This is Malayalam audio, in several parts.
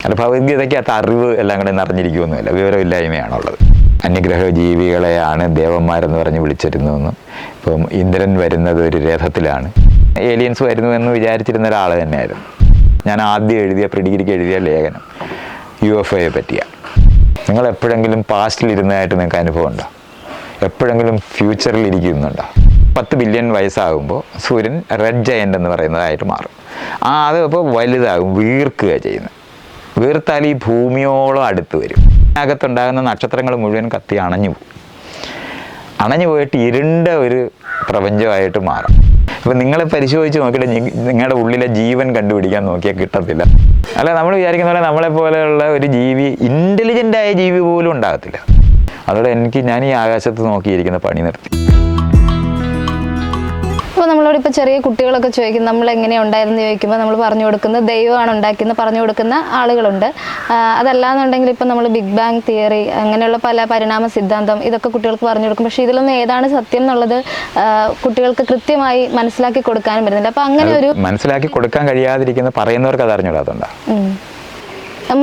അല്ല, ഭഗവത്ഗീതയ്ക്കകത്ത് അറിവ് എല്ലാം കൂടെ നിറഞ്ഞിരിക്കുമൊന്നുമില്ല, വിവരമില്ലായ്മയാണുള്ളത്. അന്യഗ്രഹ ജീവികളെയാണ് ദേവന്മാരെന്ന് പറഞ്ഞ് വിളിച്ചിരുന്നതെന്നും ഇപ്പം ഇന്ദ്രൻ വരുന്നത് ഒരു രഥത്തിലാണ്, ഏലിയൻസ് വരുന്നുവെന്ന് വിചാരിച്ചിരുന്ന ഒരാൾ തന്നെയായിരുന്നു. ഞാൻ ആദ്യം എഴുതിയ പ്രിഡിഗ്രിക്ക് എഴുതിയ ലേഖനം UFOയെ പറ്റിയാണ്. നിങ്ങൾ എപ്പോഴെങ്കിലും പാസ്റ്റിലിരുന്നതായിട്ട് നിങ്ങൾക്ക് അനുഭവം ഉണ്ടോ? എപ്പോഴെങ്കിലും ഫ്യൂച്ചറിൽ ഇരിക്കുന്നുണ്ടോ? 10 ബില്യൺ വയസ്സാകുമ്പോൾ സൂര്യൻ റെഡ് ജയൻ്റ് എന്ന് പറയുന്നതായിട്ട് മാറും. അത് ഇപ്പോൾ വലുതാകും, വീർക്കുക ചെയ്യുന്നത്. വീർത്താൽ ഈ ഭൂമിയോളം അടുത്ത് വരും. അകത്തുണ്ടാകുന്ന നക്ഷത്രങ്ങൾ മുഴുവൻ കത്തി അണഞ്ഞു പോകും. അണഞ്ഞു പോയിട്ട് ഇരുണ്ട ഒരു പ്രപഞ്ചമായിട്ട് മാറും. ഇപ്പം നിങ്ങളെ പരിശോധിച്ച് നോക്കിയിട്ട് നിങ്ങളുടെ ഉള്ളിലെ ജീവൻ കണ്ടുപിടിക്കാൻ നോക്കിയാൽ കിട്ടത്തില്ല. അല്ല, നമ്മൾ വിചാരിക്കുന്ന പോലെ നമ്മളെപ്പോലെയുള്ള ഒരു ജീവി, ഇൻ്റലിജൻ്റായ ജീവി പോലും ഉണ്ടാകത്തില്ല. അതോടെ ഞാൻ ഈ ആകാശത്ത് നോക്കിയിരിക്കുന്ന പണി നിർത്തി. അപ്പോൾ നമ്മളോടിപ്പോൾ ചെറിയ കുട്ടികളൊക്കെ ചോദിക്കും നമ്മൾ എങ്ങനെയാണ് ഉണ്ടായതെന്ന് ചോദിക്കുമ്പോൾ നമ്മൾ പറഞ്ഞു കൊടുക്കുന്നത് ദൈവമാണ് ഉണ്ടാക്കിയെന്ന് പറഞ്ഞു കൊടുക്കുന്ന ആളുകളുണ്ട്. അതല്ലാന്നുണ്ടെങ്കിൽ ഇപ്പം നമ്മൾ ബിഗ് ബാങ് തിയറി അങ്ങനെയുള്ള പല പരിണാമ സിദ്ധാന്തം ഇതൊക്കെ കുട്ടികൾക്ക് പറഞ്ഞു കൊടുക്കും. പക്ഷേ ഇതിലൊന്നും ഏതാണ് സത്യം എന്നുള്ളത് കുട്ടികൾക്ക് കൃത്യമായി മനസ്സിലാക്കി കൊടുക്കാനും പറ്റുന്നില്ല. അപ്പോൾ അങ്ങനെ ഒരു മനസ്സിലാക്കി കൊടുക്കാൻ കഴിയാതിരിക്കുന്ന പറയുന്നവർക്ക് അത് അറിഞ്ഞൂടാത്തുണ്ടോ?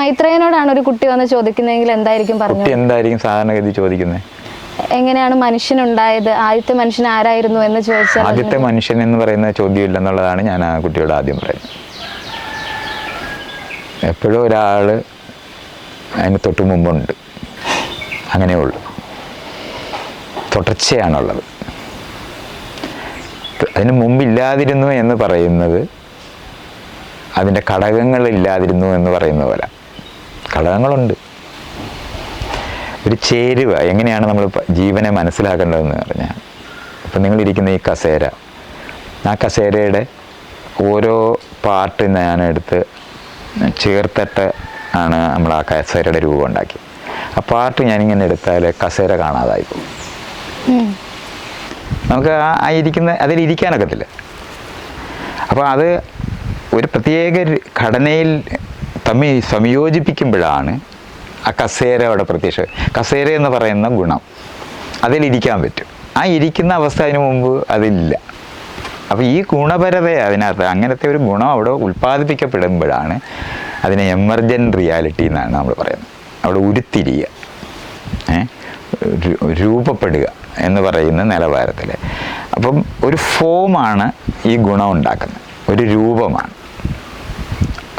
മൈത്രേയനോടാണ് ഒരു കുട്ടി വന്ന് ചോദിക്കുന്നതെങ്കിൽ എന്തായിരിക്കും പറഞ്ഞത്? എന്തായിരിക്കും സാധാരണഗതി ചോദിക്കുന്നത്? എങ്ങനെയാണ് മനുഷ്യനുണ്ടായത്, ആദ്യത്തെ മനുഷ്യൻ ആരായിരുന്നു എന്ന് ചോദിച്ചാൽ ആദ്യത്തെ മനുഷ്യൻ എന്ന് പറയുന്ന ചോദ്യമില്ലെന്നുള്ളതാണ് ഞാൻ ആ കുട്ടിയോട് ആദ്യം പറയുന്നത്. എപ്പോഴും ഒരാൾ അതിന് തൊട്ട് മുമ്പുണ്ട്, അങ്ങനെയുള്ളൂ. തുടർച്ചയാണുള്ളത്. അതിന് മുമ്പില്ലാതിരുന്നു എന്ന് പറയുന്നത് അതിൻ്റെ ഘടകങ്ങളില്ലാതിരുന്നു എന്ന് പറയുന്ന പോലെ. ഘടകങ്ങളുണ്ട്. ഒരു ചേരുവ. എങ്ങനെയാണ് നമ്മൾ ജീവനെ മനസ്സിലാക്കേണ്ടതെന്ന് പറഞ്ഞാൽ, ഇപ്പം നിങ്ങളിരിക്കുന്ന ഈ കസേര, ആ കസേരയുടെ ഓരോ പാർട്ട് ഞാനെടുത്ത് ചേർത്തിട്ട് ആണ് നമ്മൾ ആ കസേരയുടെ രൂപം ഉണ്ടാക്കി. ആ പാർട്ട് ഞാനിങ്ങനെ എടുത്താൽ കസേര കാണാതായി പോകും. നമുക്ക് അതിലിരിക്കാനൊക്കത്തില്ല. അപ്പോൾ അത് ഒരു പ്രത്യേക ഘടനയിൽ തമ്മിൽ സംയോജിപ്പിക്കുമ്പോഴാണ് ആ കസേര അവിടെ പ്രത്യക്ഷം. കസേര എന്ന് പറയുന്ന ഗുണം അതിലിരിക്കാൻ പറ്റും. ആ ഇരിക്കുന്ന അവസ്ഥ അതിന് മുമ്പ് അതില്ല. അപ്പോൾ ഈ ഗുണപരത അതിനകത്ത്, അങ്ങനത്തെ ഒരു ഗുണം അവിടെ ഉൽപ്പാദിപ്പിക്കപ്പെടുമ്പോഴാണ് അതിനെ എമർജൻറ്റ് റിയാലിറ്റി എന്നാണ് നമ്മൾ പറയുന്നത്. അവിടെ ഉരുത്തിരിയുക, രൂപപ്പെടുക എന്ന് പറയുന്ന നിലവാരത്തിൽ. അപ്പം ഒരു ഫോമാണ് ഈ ഗുണം ഉണ്ടാക്കുന്നത്, ഒരു രൂപമാണ്.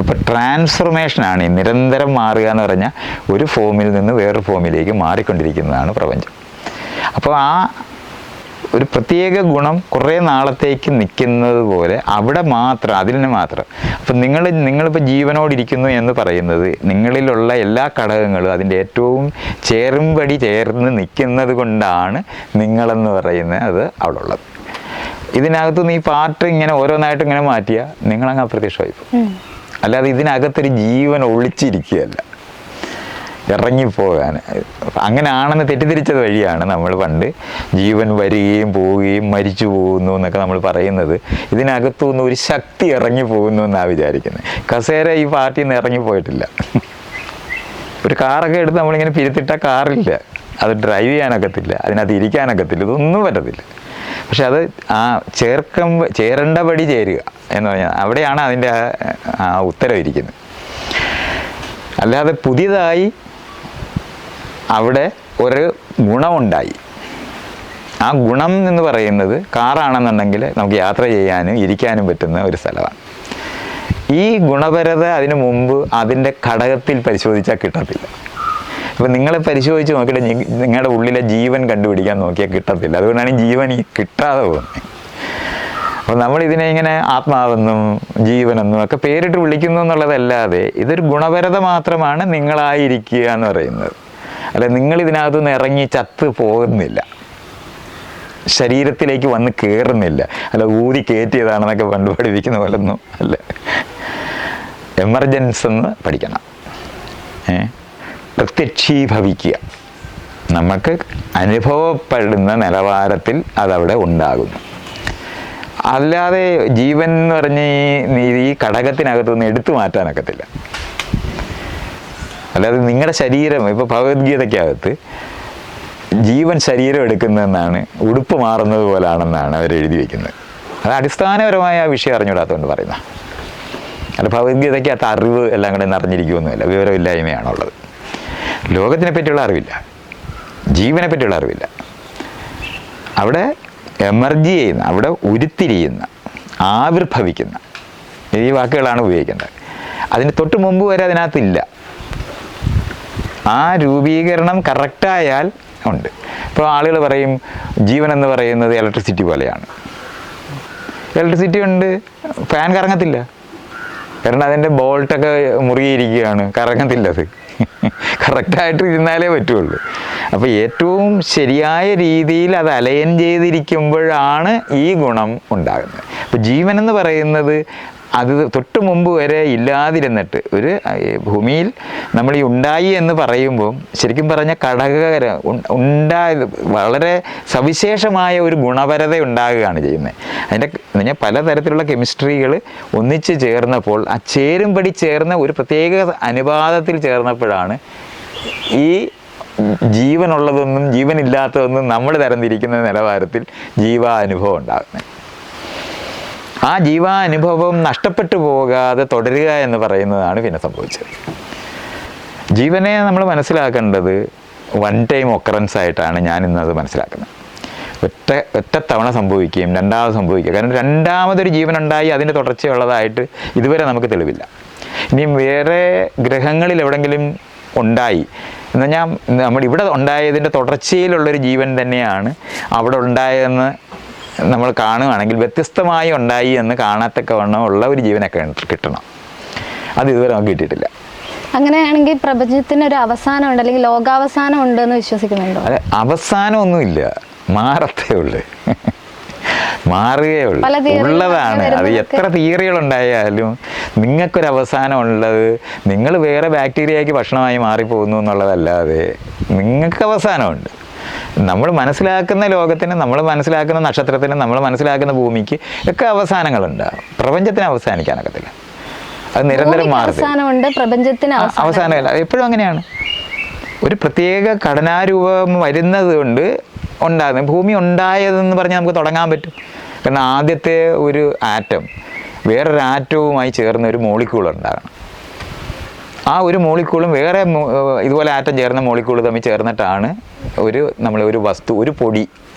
അപ്പോൾ ട്രാൻസ്ഫോർമേഷനാണ് ഈ നിരന്തരം മാറുക എന്ന് പറഞ്ഞാൽ ഒരു ഫോമിൽ നിന്ന് വേറൊരു ഫോമിലേക്ക് മാറിക്കൊണ്ടിരിക്കുന്നതാണ് പ്രപഞ്ചം. അപ്പോൾ ആ ഒരു പ്രത്യേക ഗുണം കുറേ നാളത്തേക്ക് നിൽക്കുന്നത് പോലെ അവിടെ മാത്രം, അതിന് മാത്രം. അപ്പം നിങ്ങളിപ്പോൾ ജീവനോടിരിക്കുന്നു എന്ന് പറയുന്നത് നിങ്ങളിലുള്ള എല്ലാ ഘടകങ്ങളും അതിൻ്റെ ഏറ്റവും ചേരുംപടി ചേർന്ന് നിൽക്കുന്നത് കൊണ്ടാണ് നിങ്ങളെന്ന് പറയുന്നത് അത് അവിടെ ഉള്ളത്. ഇതിനകത്തുനിന്ന് ഈ പാർട്ട് ഇങ്ങനെ ഓരോന്നായിട്ട് ഇങ്ങനെ മാറ്റിയാൽ നിങ്ങളങ്ങ് അപ്രത്യക്ഷമായി പോകും. അല്ലാതെ ഇതിനകത്തൊരു ജീവൻ ഒളിച്ചിരിക്കുകയല്ല, ഇറങ്ങിപ്പോകാൻ. അങ്ങനെയാണെന്ന് തെറ്റിദ്ധരിച്ചത് വഴിയാണ് നമ്മൾ പണ്ട് ജീവൻ വരികയും പോവുകയും മരിച്ചു പോകുന്നു എന്നൊക്കെ നമ്മൾ പറയുന്നത്. ഇതിനകത്തുനിന്ന് ഒരു ശക്തി ഇറങ്ങി പോകുന്നു എന്നാണ് വിചാരിക്കുന്നത്. കസേര ഈ പാർട്ടിയിൽ നിന്ന് ഇറങ്ങിപ്പോയിട്ടില്ല. ഒരു കാറൊക്കെ എടുത്ത് നമ്മളിങ്ങനെ പിരുത്തിട്ട കാറില്ല, അത് ഡ്രൈവ് ചെയ്യാനൊക്കത്തില്ല, അതിനകത്ത് ഇരിക്കാനൊക്കത്തില്ല, ഇതൊന്നും പറ്റത്തില്ല. പക്ഷെ അത് ആ ചേരേണ്ട പടി ചേരുക എന്ന് പറഞ്ഞാൽ അവിടെയാണ് അതിൻ്റെ ആ ഉത്തരം ഇരിക്കുന്നത്. അല്ലാതെ പുതിയതായി അവിടെ ഒരു ഗുണമുണ്ടായി. ആ ഗുണം എന്ന് പറയുന്നത് കാറാണെന്നുണ്ടെങ്കിൽ നമുക്ക് യാത്ര ചെയ്യാനും ഇരിക്കാനും പറ്റുന്ന ഒരു സ്ഥലമാണ്. ഈ ഗുണപരത അതിനു മുമ്പ് അതിൻ്റെ ഘടകത്തിൽ പരിശോധിച്ചാൽ കിട്ടത്തില്ല. ഇപ്പം നിങ്ങളെ പരിശോധിച്ച് നോക്കിയിട്ട് നിങ്ങളുടെ ഉള്ളിലെ ജീവൻ കണ്ടുപിടിക്കാൻ നോക്കിയാൽ കിട്ടത്തില്ല. അതുകൊണ്ടാണ് ജീവൻ കിട്ടാതെ പോകുന്നത്. അപ്പോൾ നമ്മളിതിനെ ഇങ്ങനെ ആത്മാവെന്നും ജീവനെന്നും ഒക്കെ പേരിട്ട് വിളിക്കുന്നു എന്നുള്ളതല്ലാതെ ഇതൊരു ഗുണപരത മാത്രമാണ് നിങ്ങളായിരിക്കുക എന്ന് പറയുന്നത്. അല്ല, നിങ്ങളിതിനകത്തുനിന്ന് ഇറങ്ങി ചത്ത് പോകുന്നില്ല, ശരീരത്തിലേക്ക് വന്ന് കയറുന്നില്ല. അല്ല, ഊതി കയറ്റിയതാണെന്നൊക്കെ പണ്ട് പഠിപ്പിക്കുന്ന പോലൊന്നും അല്ല. എമർജൻസ് എന്ന് പഠിക്കണം. പ്രത്യക്ഷീഭവിക്കുക, നമുക്ക് അനുഭവപ്പെടുന്ന നിലവാരത്തിൽ അതവിടെ ഉണ്ടാകുന്നു. അല്ലാതെ ജീവൻ എന്ന് പറഞ്ഞ് ഈ ഘടകത്തിനകത്തുനിന്ന് എടുത്തു മാറ്റാനൊക്കത്തില്ല. അല്ലാതെ നിങ്ങളുടെ ശരീരം, ഇപ്പോൾ ഭഗവത്ഗീതയ്ക്കകത്ത് ജീവൻ ശരീരം എടുക്കുന്നതെന്നാണ്, ഉടുപ്പ് മാറുന്നത് പോലാണെന്നാണ് അവർ എഴുതി വയ്ക്കുന്നത്. അത് അടിസ്ഥാനപരമായ ആ വിഷയം അറിഞ്ഞുകൂടാത്തതുകൊണ്ട് പറയുന്നത്. അത് ഭഗവത്ഗീതയ്ക്കകത്ത് അറിവ് എല്ലാം കൂടെ നിറഞ്ഞിരിക്കുമൊന്നുമില്ല, വിവരമില്ലായ്മയാണുള്ളത്. ലോകത്തിനെ പറ്റിയുള്ള അറിവില്ല, ജീവനെ പറ്റിയുള്ള അറിവില്ല. അവിടെ എമർജി ചെയ്യുന്ന, അവിടെ ഉരുത്തിരിയുന്ന, ആവിർഭവിക്കുന്ന ഈ വാക്കുകളാണ് ഉപയോഗിക്കേണ്ടത്. അതിന് തൊട്ട് മുമ്പ് വരെ അതിനകത്തില്ല. ആ രൂപീകരണം കറക്റ്റായാൽ ഉണ്ട്. ഇപ്പോൾ ആളുകൾ പറയും ജീവൻ എന്ന് പറയുന്നത് ഇലക്ട്രിസിറ്റി പോലെയാണ്. ഇലക്ട്രിസിറ്റി ഉണ്ട്, ഫാൻ കറങ്ങത്തില്ല, കാരണം അതിൻ്റെ ബോൾട്ടൊക്കെ മുറുകിയിരിക്കുകയാണ്, കറങ്ങത്തില്ലത്. കറക്റ്റായിട്ട് ഇരുന്നാലേ പറ്റുള്ളൂ. അപ്പോൾ ഏറ്റവും ശരിയായ രീതിയിൽ അത് അലയൻ ചെയ്തിരിക്കുമ്പോഴാണ് ഈ ഗുണം ഉണ്ടാകുന്നത്. അപ്പോൾ ജീവൻ എന്ന് പറയുന്നത് അത് തൊട്ട് മുമ്പ് വരെ ഇല്ലാതിരുന്നിട്ട് ഒരു ഭൂമിയിൽ നമ്മൾ ഈ ഉണ്ടായി എന്ന് പറയുമ്പോൾ ശരിക്കും പറഞ്ഞാൽ ഘടകകര ഉണ്ടായത് വളരെ സവിശേഷമായ ഒരു ഗുണപരത ഉണ്ടാകുകയാണ് ചെയ്യുന്നത്. അതിൻ്റെ എന്ന് പറഞ്ഞാൽ പലതരത്തിലുള്ള കെമിസ്ട്രികൾ ഒന്നിച്ച് ചേർന്നപ്പോൾ ആ ചേരുംപടി ചേർന്ന ഒരു പ്രത്യേക അനുപാതത്തിൽ ചേർന്നപ്പോഴാണ് ഈ ജീവനുള്ളതൊന്നും ജീവനില്ലാത്തതൊന്നും നമ്മൾ തരംതിരിക്കുന്ന നിലവാരത്തിൽ ജീവാനുഭവം ഉണ്ടാകുന്നത്. ആ ജീവാനുഭവം നഷ്ടപ്പെട്ടു പോകാതെ തുടരുക എന്ന് പറയുന്നതാണ് പിന്നെ സംഭവിച്ചത്. ജീവനെ നമ്മൾ മനസ്സിലാക്കേണ്ടത് വൺ ടൈം ഒക്കറൻസ് ആയിട്ടാണ് ഞാൻ ഇന്നത് മനസ്സിലാക്കുന്നത്. ഒറ്റ തവണ സംഭവിക്കുകയും രണ്ടാമത് സംഭവിക്കുക. കാരണം രണ്ടാമതൊരു ജീവനുണ്ടായി അതിൻ്റെ തുടർച്ചയുള്ളതായിട്ട് ഇതുവരെ നമുക്ക് തെളിവില്ല. ഇനിയും വേറെ ഗ്രഹങ്ങളിൽ എവിടെങ്കിലും ഉണ്ടായി എന്ന് പറഞ്ഞാൽ നമ്മളിവിടെ ഉണ്ടായതിൻ്റെ തുടർച്ചയിലുള്ളൊരു ജീവൻ തന്നെയാണ് അവിടെ ഉണ്ടായതെന്ന് നമ്മൾ കാണുകയാണെങ്കിൽ വ്യത്യസ്തമായി ഉണ്ടായി എന്ന് കാണത്തക്കവണ്ണം ഉള്ള ഒരു ജീവനൊക്കെ കിട്ടണം. അത് ഇതുവരെ നമുക്ക് കിട്ടിയിട്ടില്ല. അങ്ങനെയാണെങ്കിൽ പ്രപഞ്ചത്തിന് ഒരു അവസാനം ഉണ്ട്, അല്ലെങ്കിൽ ലോകാവസാനം ഉണ്ട് എന്ന് വിശ്വസിക്കുന്നുണ്ടോ? അതെ, അവസാനമൊന്നുമില്ല, മാറത്തേ ഉള്ളു, മാറുകയേ ഉള്ളു, ഉള്ളതാണ്. അത് എത്ര തിയറികളുണ്ടായാലും നിങ്ങൾക്കൊരവസാനം ഉള്ളത് നിങ്ങൾ വേറെ ബാക്ടീരിയയ്ക്ക് ഭക്ഷണമായി മാറിപ്പോകുന്നു എന്നുള്ളതല്ലാതെ നിങ്ങൾക്ക് അവസാനമുണ്ട്. നമ്മൾ മനസ്സിലാക്കുന്ന ലോകത്തിന്, നമ്മൾ മനസ്സിലാക്കുന്ന നക്ഷത്രത്തിന്, നമ്മൾ മനസ്സിലാക്കുന്ന ഭൂമിക്ക് ഒക്കെ അവസാനങ്ങളുണ്ടാകും. പ്രപഞ്ചത്തിന് അവസാനിക്കാനൊക്കത്തില്ല, അത് നിരന്തരം മാറുന്നുണ്ട്. പ്രപഞ്ചത്തിന് അവസാനമില്ല, എപ്പോഴും അങ്ങനെയാണ്. ഒരു പ്രത്യേക ഘടനാരൂപം വരുന്നത് കൊണ്ട് ഉണ്ടാകുന്നത്. ഭൂമി ഉണ്ടായതെന്ന് പറഞ്ഞാൽ നമുക്ക് തുടങ്ങാൻ പറ്റും. കാരണം ആദ്യത്തെ ഒരു ആറ്റം വേറൊരു ആറ്റവുമായി ചേർന്ന ഒരു മോളിക്യൂൾ ഉണ്ടാകണം. ആ ഒരു മോളിക്യൂളും വേറെ ഇതുപോലെ ആറ്റം ചേർന്ന മോളിക്യൂൾ തമ്മിൽ ചേർന്നിട്ടാണ് ഒരു വസ്തു, ഒരു പൊടി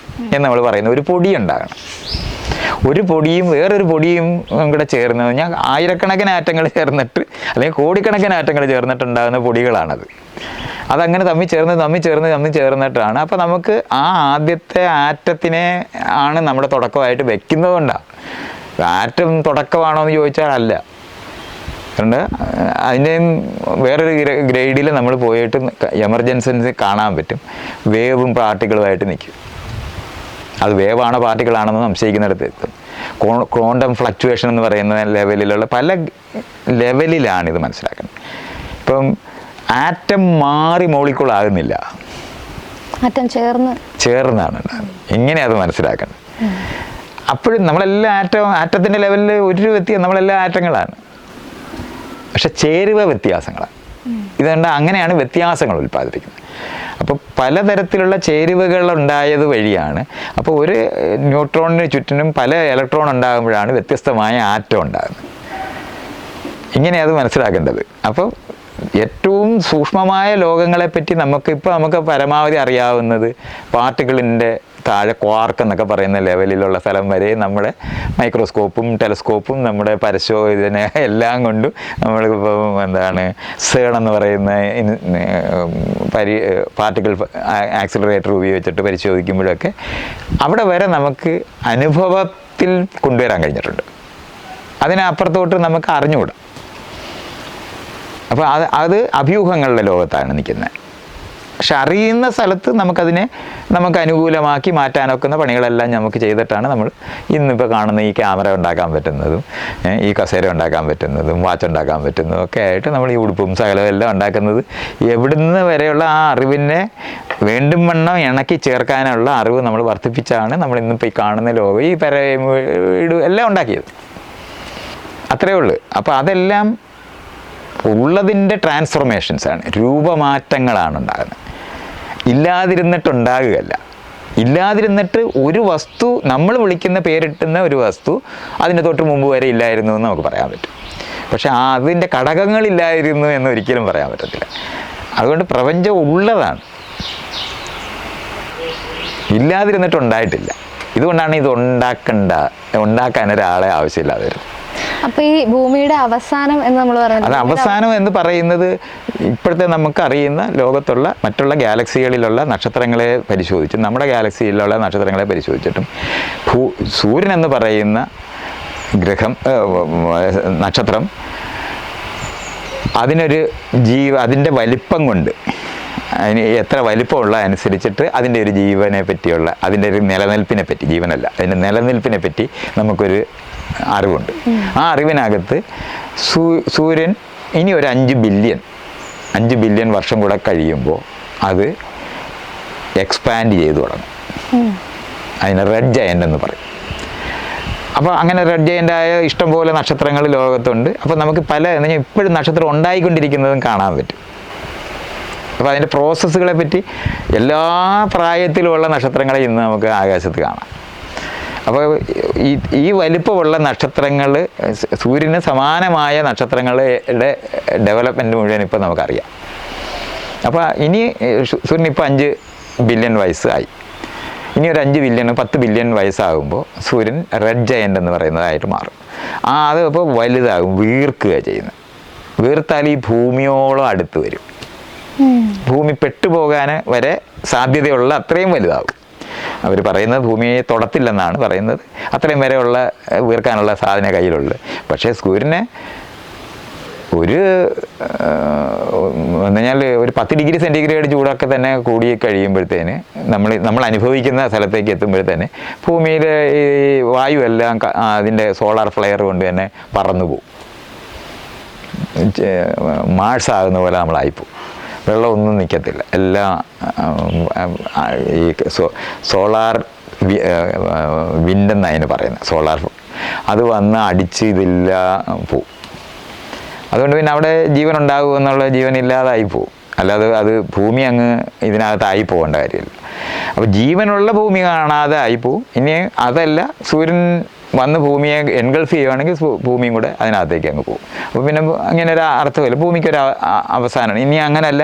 എന്ന് നമ്മൾ പറയുന്ന ഒരു പൊടി ഉണ്ടാകണം. ഒരു പൊടിയും വേറൊരു പൊടിയും കൂടെ ചേർന്ന് കഴിഞ്ഞാൽ ആയിരക്കണക്കിന് ആറ്റങ്ങൾ ചേർന്നിട്ട് അല്ലെങ്കിൽ കോടിക്കണക്കിന് ആറ്റങ്ങൾ ചേർന്നിട്ടുണ്ടാകുന്ന പൊടികളാണത്. അതങ്ങനെ തമ്മിൽ ചേർന്നിട്ടാണ്. അപ്പോൾ നമുക്ക് ആ ആദ്യത്തെ ആറ്റത്തിനെ ആണ് നമ്മുടെ തുടക്കമായിട്ട് വെക്കുന്നത് കൊണ്ടാണ്. ആറ്റം തുടക്കമാണോ എന്ന് ചോദിച്ചാൽ അല്ല. അതുകൊണ്ട് അതിൻ്റെയും വേറൊരു ഗ്രേഡിൽ നമ്മൾ പോയിട്ട് എമർജൻസി കാണാൻ പറ്റും. വേവും പാർട്ടിക്കിളുമായിട്ട് നിൽക്കും. അത് വേവാണോ പാർട്ടിക്കിളാണെന്ന് സംശയിക്കുന്നിടത്ത് എത്തും. ക്വാണ്ടം ഫ്ലക്ച്വേഷൻ എന്ന് പറയുന്ന ലെവലിലുള്ള പല ലെവലിലാണ് ഇത് മനസ്സിലാക്കുന്നത്. ഇപ്പം ആറ്റം മാറി മോളിക്കൂൾ ആകുന്നില്ല, ആറ്റം ചേർന്നാണ്. ഇങ്ങനെ അത് മനസ്സിലാക്കണം. അപ്പോഴും നമ്മളെല്ലാം ആറ്റത്തിൻ്റെ ലെവലിൽ നമ്മളെല്ലാം ആറ്റങ്ങളാണ്, പക്ഷെ ചേരുവ വ്യത്യാസങ്ങളാണ്. ഇതുകൊണ്ട് അങ്ങനെയാണ് വ്യത്യാസങ്ങൾ ഉൽപ്പാദിപ്പിക്കുന്നത്. അപ്പോൾ പലതരത്തിലുള്ള ചേരുവകൾ ഉണ്ടായത് വഴിയാണ്. അപ്പോൾ ഒരു ന്യൂട്രോണിന് ചുറ്റിനും പല ഇലക്ട്രോൺ ഉണ്ടാകുമ്പോഴാണ് വ്യത്യസ്തമായ ആറ്റം ഉണ്ടാകുന്നത്. ഇങ്ങനെ അത് മനസ്സിലാക്കേണ്ടത്. അപ്പോൾ ഏറ്റവും സൂക്ഷ്മമായ ലോകങ്ങളെപ്പറ്റി നമുക്ക് പരമാവധി അറിയാവുന്നത് പാർട്ടിക്കിളിൻ്റെ താഴെ ക്വാർക്ക് എന്നൊക്കെ പറയുന്ന ലെവലിലുള്ള സ്ഥലം വരെ നമ്മുടെ മൈക്രോസ്കോപ്പും ടെലസ്കോപ്പും നമ്മുടെ പരിശോധന എല്ലാം കൊണ്ടും നമ്മളിപ്പോൾ സേൺ എന്ന് പറയുന്ന പാർട്ടിക്കിൾ ആക്സിലറേറ്റർ ഉപയോഗിച്ചിട്ട് പരിശോധിക്കുമ്പോഴൊക്കെ അവിടെ വരെ നമുക്ക് അനുഭവത്തിൽ കൊണ്ടുവരാൻ കഴിഞ്ഞിട്ടുണ്ട്. അതിനപ്പുറത്തോട്ട് നമുക്ക് അറിഞ്ഞുകൂടാ. അപ്പോൾ അത് അഭ്യൂഹങ്ങളുടെ ലോകത്താണ് നിൽക്കുന്നത്. പക്ഷെ അറിയുന്ന സ്ഥലത്ത് നമുക്ക് അനുകൂലമാക്കി മാറ്റാനൊക്കുന്ന പണികളെല്ലാം നമുക്ക് ചെയ്തിട്ടാണ് നമ്മൾ ഇന്നിപ്പോൾ കാണുന്ന ഈ ക്യാമറ ഉണ്ടാക്കാൻ പറ്റുന്നതും ഈ കസേര ഉണ്ടാക്കാൻ പറ്റുന്നതും വാച്ച് ഉണ്ടാക്കാൻ പറ്റുന്നതും ഒക്കെ ആയിട്ട് നമ്മൾ ഈ ഉടുപ്പും സകലവും എല്ലാം ഉണ്ടാക്കുന്നത്. എവിടുന്ന് വരെയുള്ള ആ അറിവിനെ വീണ്ടും വണ്ണം ഇണക്കി ചേർക്കാനുള്ള അറിവ് നമ്മൾ വർദ്ധിപ്പിച്ചാണ് നമ്മൾ ഇന്നിപ്പോൾ ഈ കാണുന്ന ലോകം ഈ വീട് എല്ലാം ഉണ്ടാക്കിയത്. അത്രയേ ഉള്ളൂ. അപ്പോൾ അതെല്ലാം ഉള്ളതിൻ്റെ ട്രാൻസ്ഫോർമേഷൻസാണ്, രൂപമാറ്റങ്ങളാണ് ഉണ്ടാകുന്നത്. ഇല്ലാതിരുന്നിട്ടുണ്ടാകുകയല്ല. ഇല്ലാതിരുന്നിട്ട് ഒരു വസ്തു, നമ്മൾ വിളിക്കുന്ന പേരിട്ടുന്ന ഒരു വസ്തു അതിൻ്റെ തൊട്ട് മുമ്പ് വരെ ഇല്ലായിരുന്നു എന്ന് നമുക്ക് പറയാൻ പറ്റും. പക്ഷെ അതിൻ്റെ ഘടകങ്ങളില്ലായിരുന്നു എന്ന് ഒരിക്കലും പറയാൻ പറ്റത്തില്ല. അതുകൊണ്ട് പ്രപഞ്ചം ഉള്ളതാണ്, ഇല്ലാതിരുന്നിട്ടുണ്ടായിട്ടില്ല. ഇതുകൊണ്ടാണ് ഇത് ഉണ്ടാക്കാൻ ഒരാളെ ആവശ്യമില്ലാതെ വരുന്നത്. അപ്പൊ ഈ ഭൂമിയുടെ അവസാനം എന്ന് നമ്മൾ പറയുന്നത്, അത് അവസാനം എന്ന് പറയുന്നത് ഇപ്പോഴത്തെ നമുക്കറിയുന്ന ലോകത്തുള്ള മറ്റുള്ള ഗാലക്സികളിലുള്ള നക്ഷത്രങ്ങളെ പരിശോധിച്ചും നമ്മുടെ ഗാലക്സിയിലുള്ള നക്ഷത്രങ്ങളെ പരിശോധിച്ചിട്ടും സൂര്യൻ എന്ന് പറയുന്ന നക്ഷത്രം അതിൻ്റെ വലിപ്പം കൊണ്ട്, അതിന് എത്ര വലിപ്പമുള്ള അനുസരിച്ചിട്ട് അതിൻ്റെ ഒരു ജീവനെ പറ്റിയുള്ള, അതിൻ്റെ ഒരു നിലനിൽപ്പിനെ പറ്റി, ജീവനല്ല അതിൻ്റെ നിലനിൽപ്പിനെ പറ്റി നമുക്കൊരു അറിവുണ്ട്. ആ അറിവിനകത്ത് സൂര്യൻ ഇനി ഒരു 5 ബില്യൺ വർഷം കൂടെ കഴിയുമ്പോൾ അത് എക്സ്പാൻഡ് ചെയ്തു തുടങ്ങും. അതിന് റെഡ് ജയൻ്റ് എന്ന് പറയും. അപ്പോൾ അങ്ങനെ റെഡ് ജയൻ്റായ ഇഷ്ടംപോലെ നക്ഷത്രങ്ങൾ ലോകത്തുണ്ട്. അപ്പോൾ നമുക്ക് ഇപ്പോഴും നക്ഷത്രം ഉണ്ടായിക്കൊണ്ടിരിക്കുന്നതും കാണാൻ പറ്റും. അപ്പോൾ അതിൻ്റെ പ്രോസസ്സുകളെ പറ്റി എല്ലാ പ്രായത്തിലുമുള്ള നക്ഷത്രങ്ങളെ ഇന്ന് നമുക്ക് ആകാശത്ത് കാണാം. അപ്പോൾ ഈ വലിപ്പമുള്ള നക്ഷത്രങ്ങൾ, സൂര്യന് സമാനമായ നക്ഷത്രങ്ങളുടെ ഡെവലപ്മെൻറ്റ് മുഴുവൻ ഇപ്പോൾ നമുക്കറിയാം. അപ്പോൾ ഇനി സൂര്യൻ ഇപ്പോൾ 5 ബില്യൺ വയസ്സായി. ഇനി ഒരു 5 ബില്യൺ 10 ബില്യൺ വയസ്സാകുമ്പോൾ സൂര്യൻ റെഡ് ജയൻ്റ് എന്ന് പറയുന്നതായിട്ട് മാറും. അത് ഇപ്പോൾ വലുതാകും, വീർക്കുക ചെയ്യുന്നത്. വീർത്താൽ ഈ ഭൂമിയോളം അടുത്ത് വരും. ഭൂമി പെട്ടുപോകാൻ വരെ സാധ്യതയുള്ള അത്രയും വലുതാകും. അവർ പറയുന്നത് ഭൂമിയെ തൊടത്തില്ലെന്നാണ് പറയുന്നത്. അത്രയും വരെയുള്ള വീർക്കാനുള്ള സാധന കയ്യിലുള്ളത്. പക്ഷേ സൂര്യനെ ഒരു 10 ഡിഗ്രി സെൻറ്റിഗ്രേഡ് ചൂടൊക്കെ തന്നെ കൂടി കഴിയുമ്പോഴത്തേന് നമ്മൾ അനുഭവിക്കുന്ന സ്ഥലത്തേക്ക് എത്തുമ്പോഴത്തേന് ഭൂമിയിൽ ഈ വായുവെല്ലാം അതിൻ്റെ സോളാർ ഫ്ലെയർ കൊണ്ട് തന്നെ പറന്നു പോകും. മാർസ് ആകുന്ന പോലെ നമ്മളായിപ്പോവും. വെള്ളമൊന്നും നിൽക്കത്തില്ല. എല്ലാം ഈ സോളാർ വിൻഡെന്ന് അതിന് പറയുന്നത്, സോളാർ അത് വന്ന് അടിച്ച് ഇതെല്ലാം പോവും. അതുകൊണ്ട് പിന്നെ അവിടെ ജീവൻ ഉണ്ടാകും എന്നുള്ള ജീവനില്ലാതായി പോവും. അല്ലാതെ അത് ഭൂമി അങ്ങ് ഇതിനകത്തായി പോകേണ്ട കാര്യമില്ല. അപ്പോൾ ജീവനുള്ള ഭൂമി കാണാതെ ആയിപ്പോവും. ഇനി അതല്ല, സൂര്യൻ വന്ന് ഭൂമിയെ എൻഗൾഫ് ചെയ്യുകയാണെങ്കിൽ ഭൂമിയും കൂടെ അതിനകത്തേക്ക് അങ്ങ് പോകും. അപ്പോൾ പിന്നെ അങ്ങനെ ഒരു അർത്ഥമില്ല, ഭൂമിക്കൊരു അവസാനമാണ്. ഇനി അങ്ങനെയല്ല,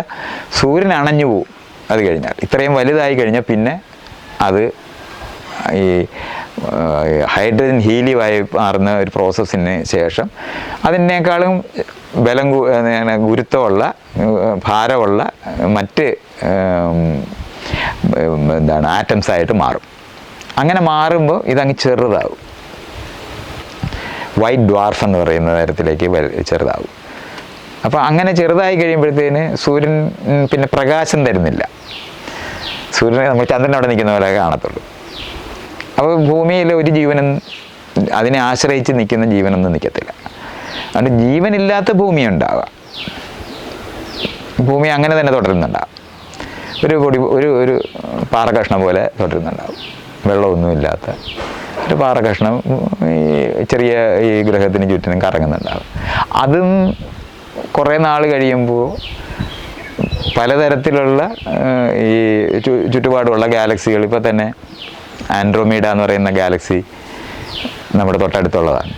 സൂര്യൻ അണഞ്ഞു പോവും. അത് കഴിഞ്ഞാൽ ഇത്രയും വലുതായി കഴിഞ്ഞാൽ പിന്നെ അത് ഈ ഹൈഡ്രജൻ ഹീലിയമായി മാറുന്ന ഒരു പ്രോസസ്സിന് ശേഷം അതിനേക്കാളും ഗുരുത്വമുള്ള, ഭാരമുള്ള മറ്റ് ആറ്റംസായിട്ട് മാറും. അങ്ങനെ മാറുമ്പോൾ ഇതങ്ങ് ചെറുതാവും. വൈറ്റ് ഡ്വാർഫ് എന്ന് പറയുന്ന തരത്തിലേക്ക് ചെറുതാവും. അപ്പോൾ അങ്ങനെ ചെറുതായി കഴിയുമ്പോഴത്തേന് സൂര്യൻ പിന്നെ പ്രകാശം തരുന്നില്ല. സൂര്യനെ നമ്മൾ ചന്ദ്രൻ അവിടെ നിൽക്കുന്ന പോലെ കാണത്തുള്ളൂ. അപ്പോൾ ഭൂമിയിൽ ഒരു ജീവനും അതിനെ ആശ്രയിച്ച് നിൽക്കുന്ന ജീവനൊന്നും നിൽക്കത്തില്ല. അതുകൊണ്ട് ജീവനില്ലാത്ത ഭൂമി ഉണ്ടാവാം. ഭൂമി അങ്ങനെ തന്നെ തുടരുന്നുണ്ടാവും. ഒരു പാറക്കഷ്ണം പോലെ തുടരുന്നുണ്ടാവും. വെള്ളമൊന്നുമില്ലാത്ത ഒരു പാറക്കഷ്ണം ചെറിയ ഈ ഗ്രഹത്തിന് ചുറ്റിനും കറങ്ങുന്നുണ്ടാവും. അതും കുറേ നാൾ കഴിയുമ്പോൾ പലതരത്തിലുള്ള ഈ ചുറ്റുപാടുമുള്ള ഗാലക്സികൾ, ഇപ്പോൾ തന്നെ ആൻഡ്രോമീഡ എന്ന് പറയുന്ന ഗാലക്സി നമ്മുടെ തൊട്ടടുത്തുള്ളതാണ്.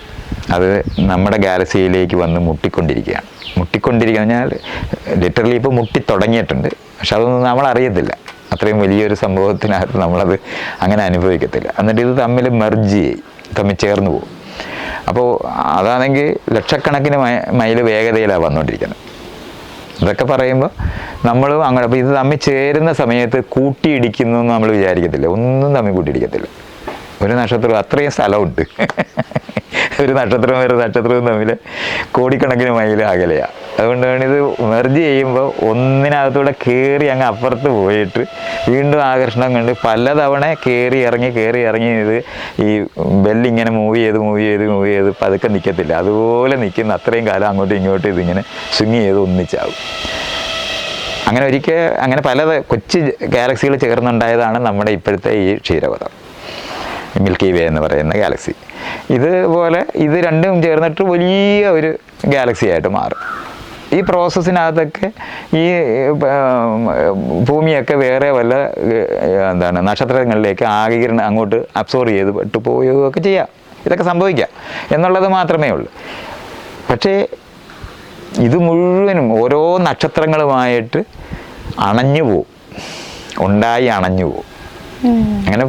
അത് നമ്മുടെ ഗാലക്സിയിലേക്ക് വന്ന് മുട്ടിക്കൊണ്ടിരിക്കുകയാണ്. ലിറ്ററലി ഇപ്പോൾ മുട്ടി തുടങ്ങിയിട്ടുണ്ട്. പക്ഷെ അതൊന്നും നമ്മളറിയത്തില്ല. അത്രയും വലിയൊരു സംഭവത്തിനകത്ത് നമ്മളത് അങ്ങനെ അനുഭവിക്കത്തില്ല. എന്നിട്ട് ഇത് തമ്മിൽ തമ്മിൽ ചേർന്ന് പോകും. അപ്പോൾ അതാണെങ്കിൽ ലക്ഷക്കണക്കിന് മൈൽ വേഗതയിലാണ് വന്നുകൊണ്ടിരിക്കുന്നത്. ഇതൊക്കെ പറയുമ്പോൾ നമ്മളും അങ്ങനെ, അപ്പോൾ ഇത് തമ്മിൽ ചേരുന്ന സമയത്ത് കൂട്ടിയിടിക്കുന്നു എന്ന് നമ്മൾ വിചാരിക്കത്തില്ല. ഒന്നും തമ്മിൽ കൂട്ടിയിടിക്കത്തില്ല. ഒരു നക്ഷത്രം അത്രയും സ്ഥലമുണ്ട്. ഒരു നക്ഷത്രവും ഒരു നക്ഷത്രവും തമ്മിൽ കോടിക്കണക്കിന് മൈൽ അകലെയാണ്. അതുകൊണ്ടാണ് ഇത് മെർജ് ചെയ്യുമ്പോൾ ഒന്നിനകത്തൂടെ കയറി അങ്ങ് അപ്പുറത്ത് പോയിട്ട് വീണ്ടും ആകർഷണം കണ്ട് പലതവണ കയറി ഇറങ്ങി ഇത് ഈ ബെല്ലിങ്ങനെ മൂവ് ചെയ്ത് പതുക്കെ നിൽക്കത്തില്ല. അതുപോലെ നിൽക്കുന്ന അത്രയും കാലം അങ്ങോട്ടും ഇങ്ങോട്ടും ഇതിങ്ങനെ സ്വിങ് ചെയ്ത് ഒന്നിച്ചാവും. അങ്ങനെ പല കൊച്ചു ഗാലക്സികൾ ചേർന്നുണ്ടായതാണ് നമ്മുടെ ഇപ്പോഴത്തെ ഈ ക്ഷീരപഥം, മിൽക്കി വേ എന്ന് പറയുന്ന ഗാലക്സി. ഇതുപോലെ ഇത് രണ്ടും ചേർന്നിട്ട് വലിയ ഒരു ഗാലക്സി ആയിട്ട് മാറും. ഈ പ്രോസസ്സിനകത്തൊക്കെ ഈ ഭൂമിയൊക്കെ വേറെ വല്ല നക്ഷത്രങ്ങളിലേക്ക് അങ്ങോട്ട് അബ്സോർവ് ചെയ്ത് പോവുകയൊക്കെ ചെയ്യാം. ഇതൊക്കെ സംഭവിക്കാം എന്നുള്ളത് മാത്രമേ ഉള്ളൂ. പക്ഷേ ഇത് മുഴുവനും ഓരോ നക്ഷത്രങ്ങളുമായിട്ട് അണഞ്ഞു പോവും, ഉണ്ടായി അണഞ്ഞു പോവും. അങ്ങനെ